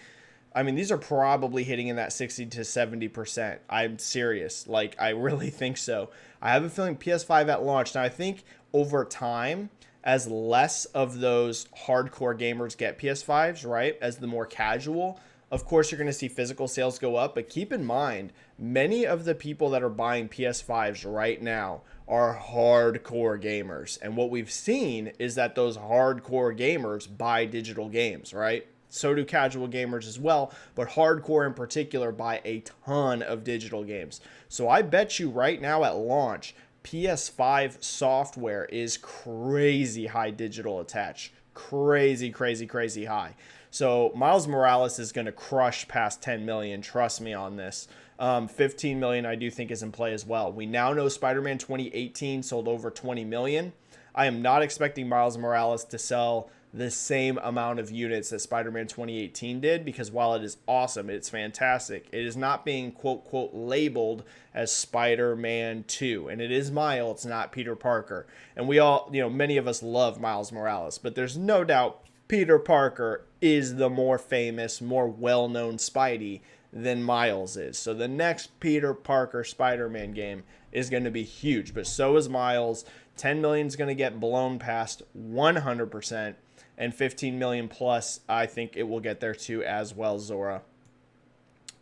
I mean, these are probably hitting in that 60 to 70%. I'm serious. Like, I really think so. I have a feeling PS5 at launch. Now, I think over time, as less of those hardcore gamers get PS5s, right, as the more casual, of course, you're going to see physical sales go up. But keep in mind, many of the people that are buying PS5s right now are hardcore gamers. And what we've seen is that those hardcore gamers buy digital games, right? So do casual gamers as well, but hardcore in particular buy a ton of digital games. So I bet you right now at launch, PS5 software is crazy high digital attach. Crazy, crazy, crazy high. So Miles Morales is going to crush past 10 million. Trust me on this. 15 million I do think is in play as well. We now know Spider-Man 2018 sold over 20 million. I am not expecting Miles Morales to sell the same amount of units that Spider-Man 2018 did, because while it is awesome, it's fantastic, it is not being quote, quote, labeled as Spider-Man 2. And it is Miles, not Peter Parker. And we all, many of us love Miles Morales, but there's no doubt Peter Parker is the more famous, more well-known Spidey than Miles is. So the next Peter Parker Spider-Man game is going to be huge, but so is Miles. 10 million is going to get blown past 100%. And 15 million plus, I think it will get there too as well, Zora.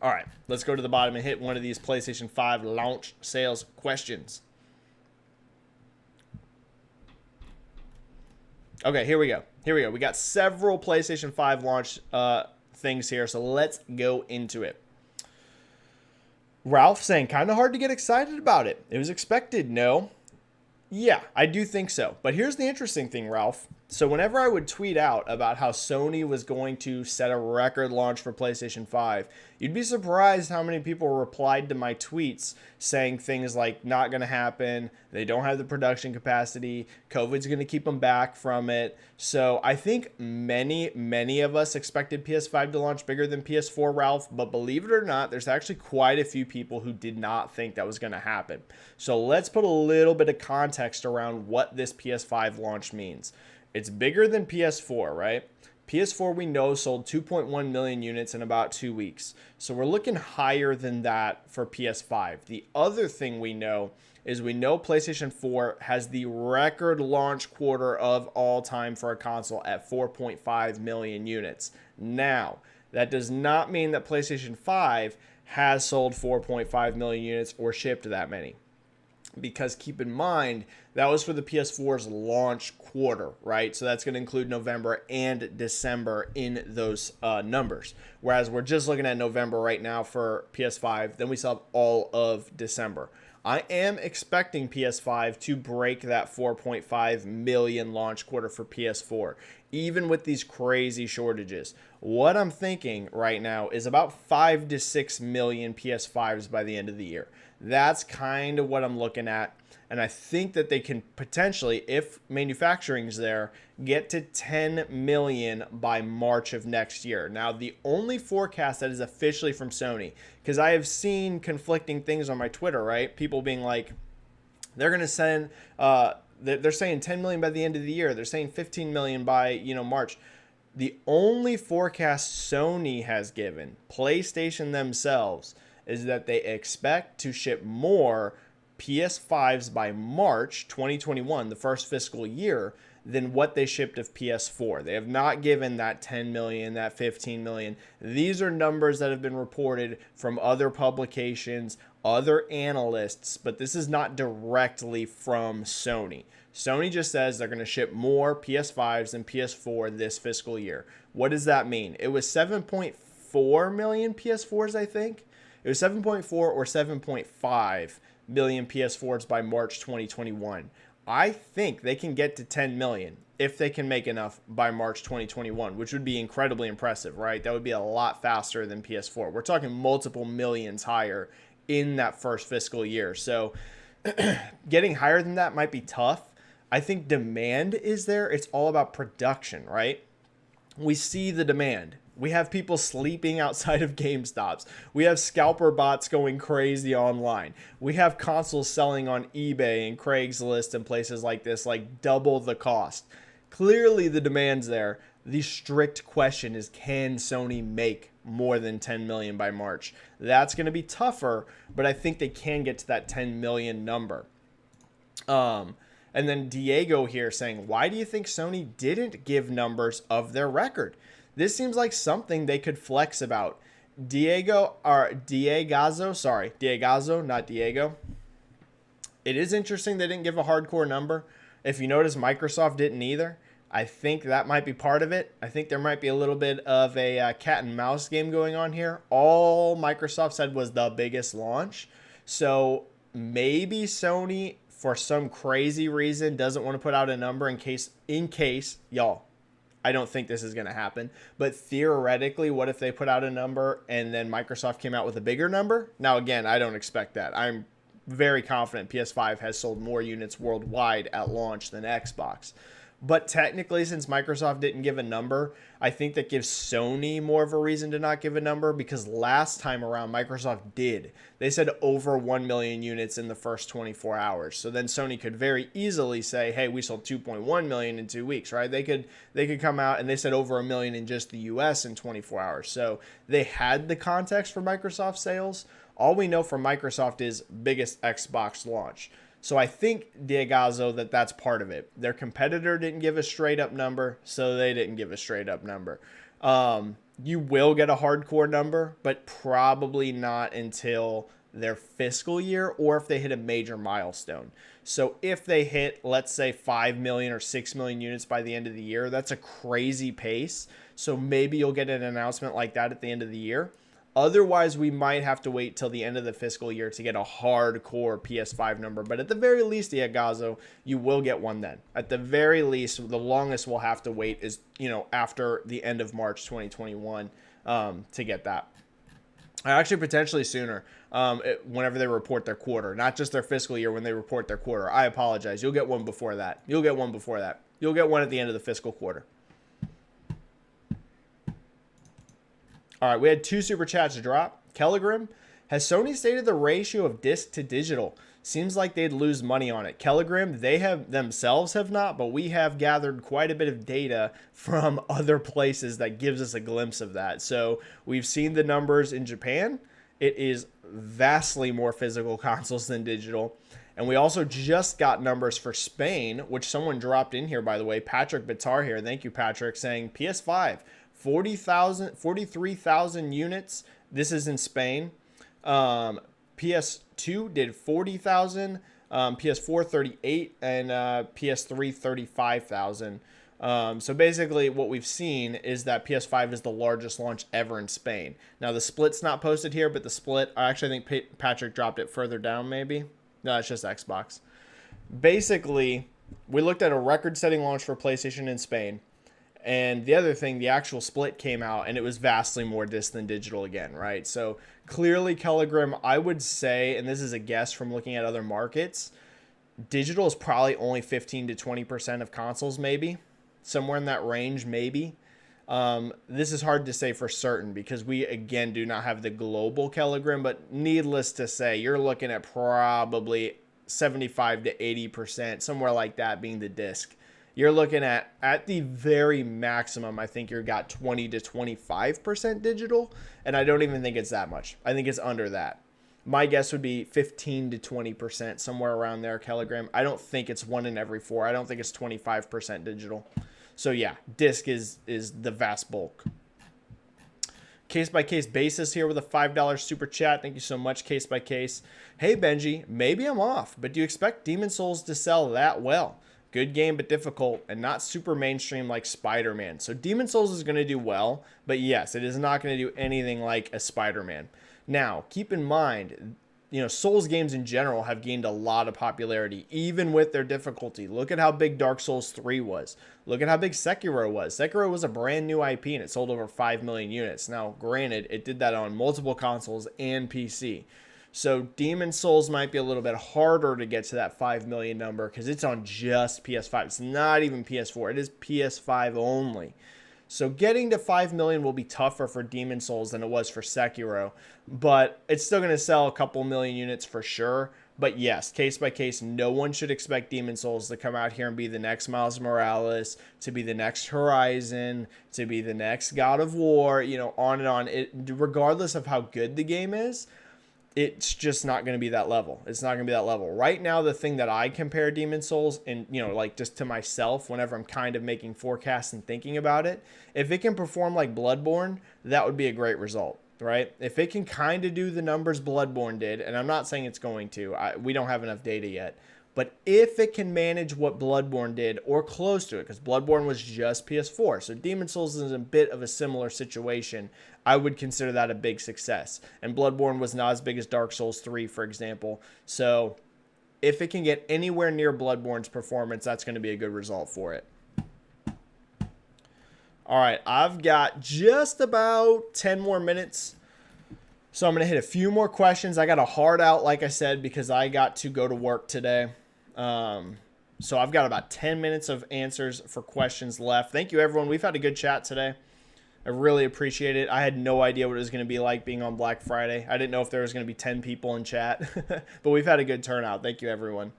All right, let's go to the bottom and hit one of these PlayStation 5 launch sales questions. Okay, here we go. We got several PlayStation 5 launch things here, so let's go into it. Ralph saying, kind of hard to get excited about it. It was expected, no? Yeah, I do think so. But here's the interesting thing, Ralph. So whenever I would tweet out about how Sony was going to set a record launch for PlayStation 5, you'd be surprised how many people replied to my tweets saying things like, not going to happen, they don't have the production capacity, COVID's going to keep them back from it. So I think many of us expected PS5 to launch bigger than PS4, Ralph, but believe it or not, there's actually quite a few people who did not think that was going to happen. So let's put a little bit of context around what this PS5 launch means. It's bigger than PS4, right? PS4 we know sold 2.1 million units in about 2 weeks. So we're looking higher than that for PS5. The other thing we know is we know PlayStation 4 has the record launch quarter of all time for a console at 4.5 million units. Now, that does not mean that PlayStation 5 has sold 4.5 million units or shipped that many. Because keep in mind, that was for the PS4's launch quarter, right? So that's going to include November and December in those numbers. Whereas we're just looking at November right now for PS5. Then we still have all of December. I am expecting PS5 to break that 4.5 million launch quarter for PS4, even with these crazy shortages. What I'm thinking right now is about 5 to 6 million PS5s by the end of the year. That's kind of what I'm looking at. And I think that they can potentially, if manufacturing's there, get to 10 million by March of next year. Now, the only forecast that is officially from Sony, because I have seen conflicting things on my Twitter, right? People being like, they're going to send, They're saying 10 million by the end of the year. They're saying 15 million by, March. The only forecast Sony has given, PlayStation themselves, is that they expect to ship more PS5s by March 2021, the first fiscal year, than what they shipped of PS4. They have not given that 10 million, that 15 million. These are numbers that have been reported from other publications, other analysts, but this is not directly from Sony. Sony just says they're going to ship more PS5s than PS4 this fiscal year. What does that mean? It was 7.4 million PS4s, I think. It was 7.4 or 7.5 million PS4s by March 2021. I think they can get to 10 million if they can make enough by March 2021, which would be incredibly impressive, right? That would be a lot faster than PS4. We're talking multiple millions higher in that first fiscal year. So getting higher than that might be tough. I think demand is there. It's all about production, right? We see the demand. We have people sleeping outside of GameStops. We have scalper bots going crazy online. We have consoles selling on eBay and Craigslist and places like this, like double the cost. Clearly the demand's there. The strict question is, can Sony make more than 10 million by March? That's going to be tougher, but I think they can get to that 10 million number. And then Diego here saying, why do you think Sony didn't give numbers of their record? This seems like something they could flex about. Diegazo, not Diego. It is interesting they didn't give a hardcore number. If you notice, Microsoft didn't either. I think that might be part of it. I think there might be a little bit of a cat and mouse game going on here. All Microsoft said was the biggest launch. So maybe Sony, for some crazy reason, doesn't want to put out a number in case, y'all, I don't think this is going to happen. But theoretically, what if they put out a number and then Microsoft came out with a bigger number? Now, again, I don't expect that. I'm very confident PS5 has sold more units worldwide at launch than Xbox. But technically, since Microsoft didn't give a number, I think that gives Sony more of a reason to not give a number, because last time around, Microsoft did. They said over 1 million units in the first 24 hours. So then Sony could very easily say, hey, we sold 2.1 million in 2 weeks, right? They could come out and they said over 1 million in just the US in 24 hours. So they had the context for Microsoft sales. All we know from Microsoft is biggest Xbox launch. So I think, Diegazo, that's part of it. Their competitor didn't give a straight up number, so they didn't give a straight up number. You will get a hardcore number, but probably not until their fiscal year or if they hit a major milestone. So if they hit, let's say, 5 million or 6 million units by the end of the year, that's a crazy pace. So maybe you'll get an announcement like that at the end of the year. Otherwise, we might have to wait till the end of the fiscal year to get a hardcore PS5 number. But at the very least, Diagazo, you will get one then. At the very least, the longest we'll have to wait is, after the end of March 2021 to get that. Actually, potentially sooner, whenever they report their quarter. Not just their fiscal year, when they report their quarter. I apologize. You'll get one before that. You'll get one at the end of the fiscal quarter. All right, we had 2 super chats to drop. Kellegrim, has Sony stated the ratio of disc to digital? Seems like they'd lose money on it. Kellegrim, they themselves have not, but we have gathered quite a bit of data from other places that gives us a glimpse of that. So we've seen the numbers in Japan. It is vastly more physical consoles than digital. And we also just got numbers for Spain, which someone dropped in here, by the way. Patrick Bitar here. Thank you, Patrick, saying PS5. 43,000 units. This is in Spain. PS2 did 40,000. PS4 38, and PS3 35,000. So basically what we've seen is that PS5 is the largest launch ever in Spain. Now the split's not posted here, but the split, I actually think Patrick dropped it further down maybe. No, it's just Xbox. Basically, we looked at a record-setting launch for PlayStation in Spain. And the other thing, the actual split came out, and it was vastly more disc than digital again, right? So clearly, Kellegrim, I would say, and this is a guess from looking at other markets, digital is probably only 15 to 20% of consoles, maybe. Somewhere in that range, maybe. This is hard to say for certain because we, again, do not have the global Kellegrim, but needless to say, you're looking at probably 75 to 80%, somewhere like that being the disc. You're looking at the very maximum, I think you've got 20 to 25% digital, and I don't even think it's that much. I think it's under that. My guess would be 15 to 20%, somewhere around there, Telegram. I don't think it's 1 in every 4. I don't think it's 25% digital. So yeah, disc is the vast bulk. Case-by-case basis here with a $5 super chat. Thank you so much, Case by Case. Hey, Benji, maybe I'm off, but do you expect Demon's Souls to sell that well? Good game, but difficult, and not super mainstream like Spider-Man. So Demon's Souls is going to do well, but yes, it is not going to do anything like a Spider-Man. Now, keep in mind, Souls games in general have gained a lot of popularity, even with their difficulty. Look at how big Dark Souls 3 was. Look at how big Sekiro was. Sekiro was a brand new IP, and it sold over 5 million units. Now, granted, it did that on multiple consoles and PC. So Demon's Souls might be a little bit harder to get to that 5 million number because it's on just PS5. It's not even PS4. It is PS5 only. So getting to 5 million will be tougher for Demon's Souls than it was for Sekiro, but it's still going to sell a couple million units for sure. But yes, case by case, no one should expect Demon's Souls to come out here and be the next Miles Morales, to be the next Horizon, to be the next God of War, on and on. Regardless of how good the game is, it's just not going to be that level. It's not going to be that level. Right now, the thing that I compare Demon's Souls and, just to myself whenever I'm kind of making forecasts and thinking about it, if it can perform like Bloodborne, that would be a great result, right? If it can kind of do the numbers Bloodborne did, and I'm not saying it's going to, we don't have enough data yet, but if it can manage what Bloodborne did or close to it, because Bloodborne was just PS4, so Demon's Souls is a bit of a similar situation, I would consider that a big success. And Bloodborne was not as big as Dark Souls 3, for example. So if it can get anywhere near Bloodborne's performance, that's going to be a good result for it. All right, I've got just about 10 more minutes. So I'm going to hit a few more questions. I got a hard out, like I said, because I got to go to work today. So I've got about 10 minutes of answers for questions left. Thank you, everyone. We've had a good chat today. I really appreciate it. I had no idea what it was going to be like being on Black Friday. I didn't know if there was going to be 10 people in chat, but we've had a good turnout. Thank you, everyone.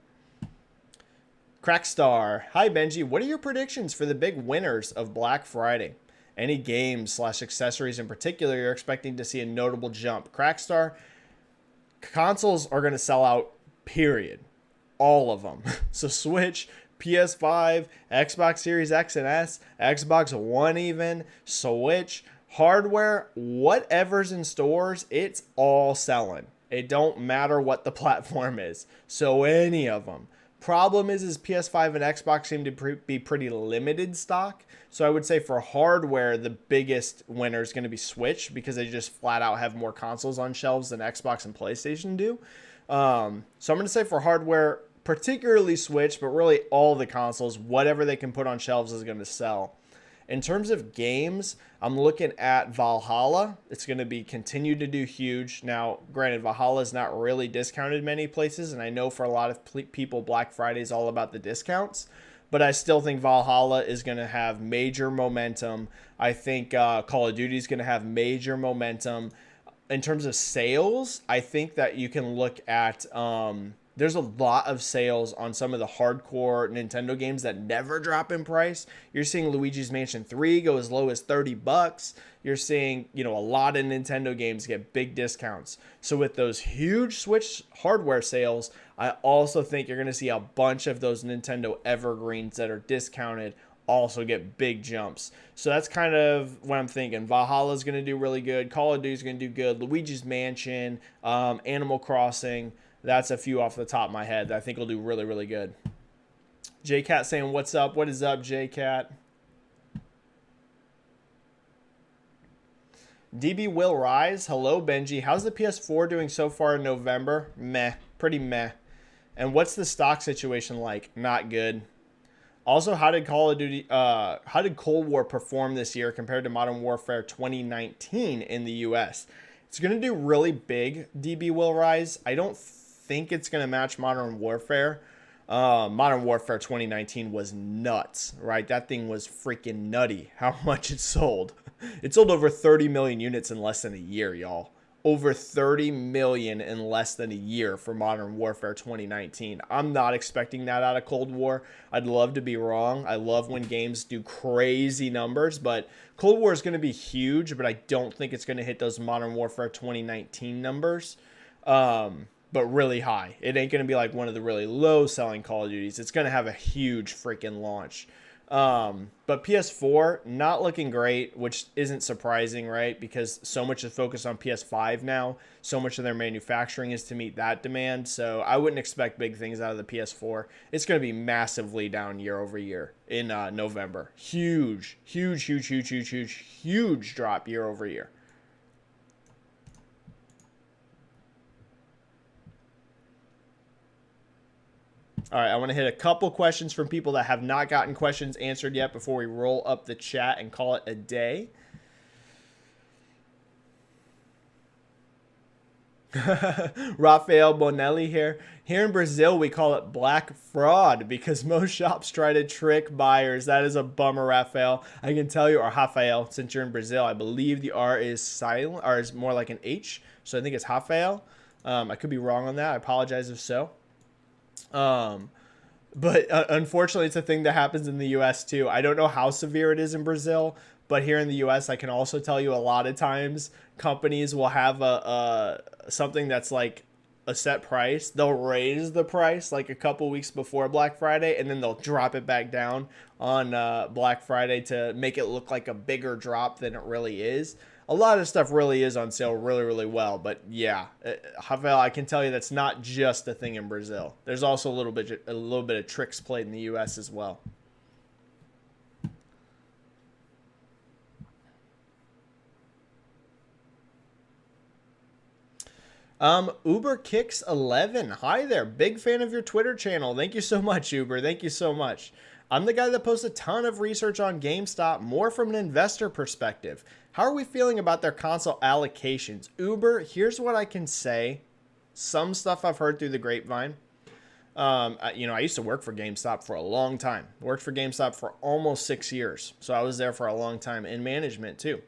Crackstar. Hi, Benji. What are your predictions for the big winners of Black Friday? Any games/accessories in particular you're expecting to see a notable jump? Crackstar, consoles are going to sell out, period. All of them. So Switch, PS5, Xbox Series X and S, Xbox One even, Switch, hardware, whatever's in stores, it's all selling. It don't matter what the platform is. So any of them. Problem is PS5 and Xbox seem to be pretty limited stock. So I would say for hardware, the biggest winner is going to be Switch because they just flat out have more consoles on shelves than Xbox and PlayStation do. So I'm going to say for hardware, particularly Switch, but really all the consoles, whatever they can put on shelves is going to sell. In terms of games, I'm looking at Valhalla. It's going to be continued to do huge. Now, granted, Valhalla is not really discounted many places, and I know for a lot of people, Black Friday is all about the discounts, but I still think Valhalla is going to have major momentum. I think Call of Duty is going to have major momentum. In terms of sales, I think that you can look at... there's a lot of sales on some of the hardcore Nintendo games that never drop in price. You're seeing Luigi's Mansion 3 go as low as $30. You're seeing, a lot of Nintendo games get big discounts. So with those huge Switch hardware sales, I also think you're going to see a bunch of those Nintendo evergreens that are discounted also get big jumps. So that's kind of what I'm thinking. Valhalla is going to do really good. Call of Duty is going to do good. Luigi's Mansion, Animal Crossing. That's a few off the top of my head that I think will do really, really good. JCat saying, what's up? What is up, JCat? DB Will Rise. Hello, Benji. How's the PS4 doing so far in November? Meh. Pretty meh. And what's the stock situation like? Not good. Also, how did Cold War perform this year compared to Modern Warfare 2019 in the US? It's going to do really big, DB Will Rise. I don't think it's going to match Modern Warfare. Modern Warfare 2019 was nuts, right? That thing was freaking nutty how much it sold. It sold over 30 million units in less than a year, y'all. over 30 million in less than a year for Modern Warfare 2019. I'm not expecting that out of Cold War. I'd love to be wrong. I love when games do crazy numbers, but Cold War is going to be huge, but I don't think it's going to hit those Modern Warfare 2019 numbers. But really high. It ain't going to be like one of the really low selling Call of Duties. It's going to have a huge freaking launch. But PS4, not looking great, which isn't surprising, right? Because so much is focused on PS5 now. So much of their manufacturing is to meet that demand. So I wouldn't expect big things out of the PS4. It's going to be massively down year over year in November. Huge drop year over year. All right, I want to hit a couple questions from people that have not gotten questions answered yet before we roll up the chat and call it a day. Rafael Bonelli here. Here in Brazil, we call it black fraud because most shops try to trick buyers. That is a bummer, Rafael. I can tell you, or Rafael, since you're in Brazil, I believe the R is silent, or is more like an H. So I think it's Rafael. I could be wrong on that. I apologize if so. But unfortunately, it's a thing that happens in the U.S. too. I don't know how severe it is in Brazil, but here in the U.S., I can also tell you a lot of times companies will have something that's like a set price. They'll raise the price like a couple weeks before Black Friday, and then they'll drop it back down on Black Friday to make it look like a bigger drop than it really is. A lot of stuff really is on sale really well, but yeah, Rafael, I can tell you that's not just a thing in Brazil. There's also a little bit of tricks played in the U.S. as well. Uber Kicks 11. Hi there. Big fan of your Twitter channel. Thank you so much, Uber. Thank you so much. I'm the guy that posts a ton of research on GameStop, more from an investor perspective. How are we feeling about their console allocations? Uber, here's what I can say. Some stuff I've heard through the grapevine. I used to work for GameStop for a long time. Worked for GameStop for almost 6 years. So I was there for a long time in management too.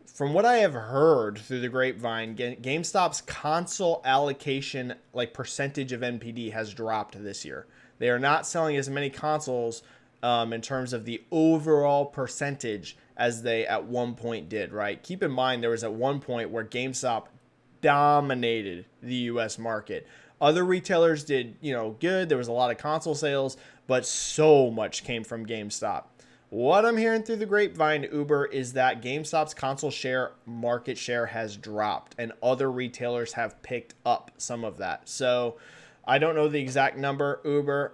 From what I have heard through the grapevine, GameStop's console allocation, like percentage of NPD, has dropped this year. They are not selling as many consoles in terms of the overall percentage as they at one point did, right? Keep in mind, there was at one point where GameStop dominated the U.S. market. Other retailers did, good. There was a lot of console sales, but so much came from GameStop. What I'm hearing through the grapevine, Uber, is that GameStop's console market share has dropped, and other retailers have picked up some of that. So I don't know the exact number, Uber.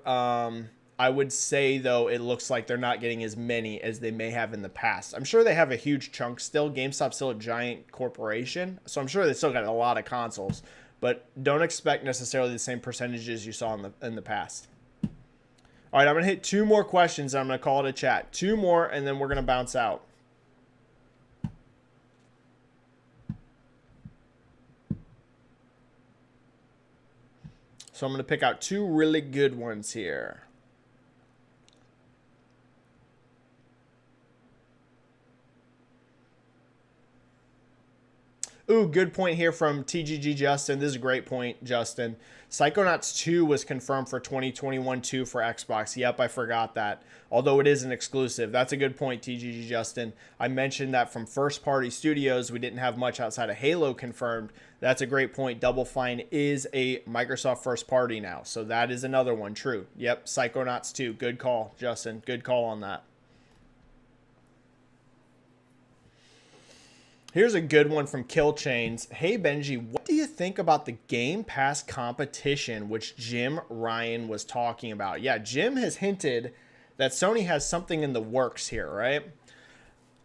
I would say, though, it looks like they're not getting as many as they may have in the past. I'm sure they have a huge chunk still. GameStop's still a giant corporation, so I'm sure they still got a lot of consoles. But don't expect necessarily the same percentages you saw in the past. All right, I'm going to hit 2 more questions, and I'm going to call it a chat. 2 more, and then we're going to bounce out. So I'm going to pick out 2 really good ones here. Ooh, good point here from TGG Justin. This is a great point, Justin. Psychonauts 2 was confirmed for 2021-2 for Xbox. Yep, I forgot that. Although it is an exclusive. That's a good point, TGG Justin. I mentioned that from first-party studios, we didn't have much outside of Halo confirmed. That's a great point. Double Fine is a Microsoft first-party now. So that is another one. True. Yep, Psychonauts 2. Good call, Justin. Good call on that. Here's a good one from Kill Chains. Hey, Benji, what do you think about the Game Pass competition, which Jim Ryan was talking about? Yeah, Jim has hinted that Sony has something in the works here, right?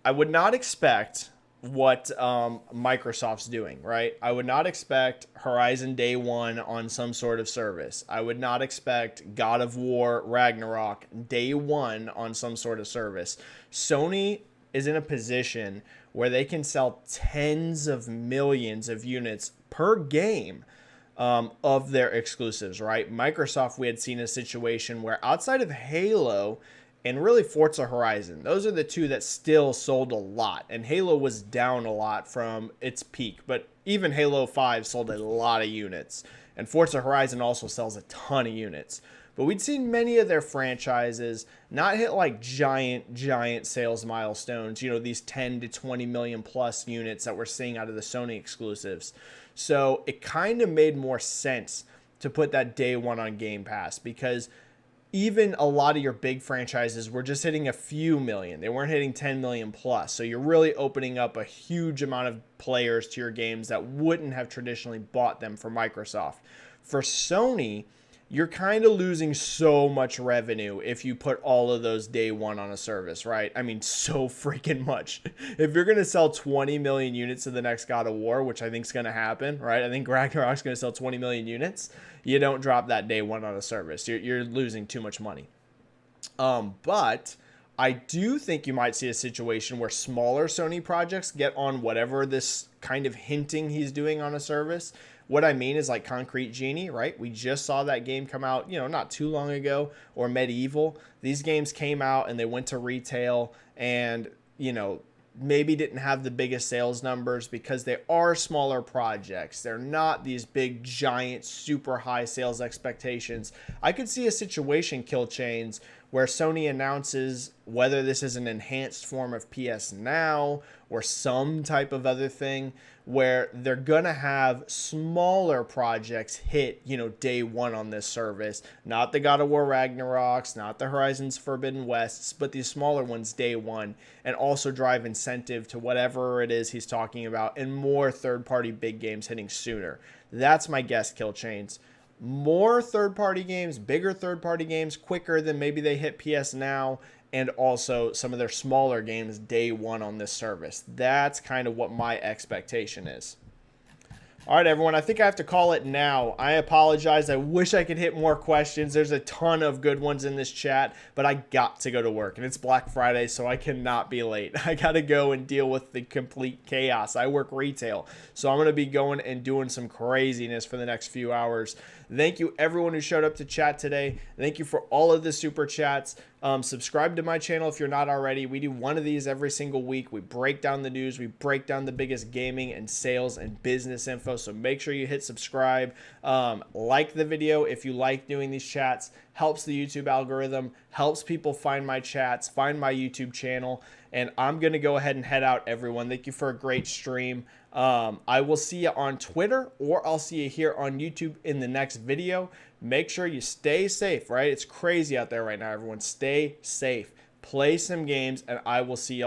I would not expect what Microsoft's doing, right? I would not expect Horizon Day 1 on some sort of service. I would not expect God of War Ragnarok Day 1 on some sort of service. Sony is in a position where they can sell tens of millions of units per game of their exclusives, right? Microsoft, we had seen a situation where outside of Halo and really Forza Horizon. Those are the two that still sold a lot. And Halo was down a lot from its peak, but even Halo 5 sold a lot of units. And Forza Horizon also sells a ton of units. But we'd seen many of their franchises not hit like giant sales milestones, these 10 to 20 million plus units that we're seeing out of the Sony exclusives. So it kind of made more sense to put that day one on Game Pass, because even a lot of your big franchises were just hitting a few million. They weren't hitting 10 million plus. So you're really opening up a huge amount of players to your games that wouldn't have traditionally bought them from Microsoft. For Sony, you're kind of losing so much revenue if you put all of those day one on a service, right? I mean, so freaking much. If you're going to sell 20 million units of the next God of War, which I think is going to happen, right? I think Ragnarok's going to sell 20 million units. You don't drop that day one on a service. You're losing too much money. But I do think you might see a situation where smaller Sony projects get on whatever this kind of hinting he's doing on a service. What I mean is like Concrete Genie, right? We just saw that game come out, not too long ago, or Medieval. These games came out and they went to retail and, maybe didn't have the biggest sales numbers because they are smaller projects. They're not these big, giant, super high sales expectations. I could see a situation, Kill Chains, where Sony announces whether this is an enhanced form of PS Now or some type of other thing, where they're going to have smaller projects hit, day one on this service. Not the God of War Ragnaroks, not the Horizons Forbidden Wests, but these smaller ones day one, and also drive incentive to whatever it is he's talking about, and more third-party big games hitting sooner. That's my guess, Kill Chains. More third-party games, bigger third-party games, quicker than maybe they hit PS Now, and also some of their smaller games day one on this service. That's kind of what my expectation is. All right, everyone, I think I have to call it now. I apologize. I wish I could hit more questions. There's a ton of good ones in this chat, but I got to go to work, and it's Black Friday, so I cannot be late. I got to go and deal with the complete chaos. I work retail, so I'm going to be going and doing some craziness for the next few hours. Thank you, everyone who showed up to chat today. Thank you for all of the super chats. Subscribe to my channel if you're not already. We do one of these every single week. We break down the news. We break down the biggest gaming and sales and business info. So make sure you hit subscribe. Like the video if you like doing these chats. Helps the YouTube algorithm. Helps people find my chats, find my YouTube channel. And I'm going to go ahead and head out, everyone. Thank you for a great stream. I will see you on Twitter, or I'll see you here on YouTube in the next video. Make sure you stay safe, right? It's crazy out there right now, everyone. Stay safe. Play some games, and I will see y'all.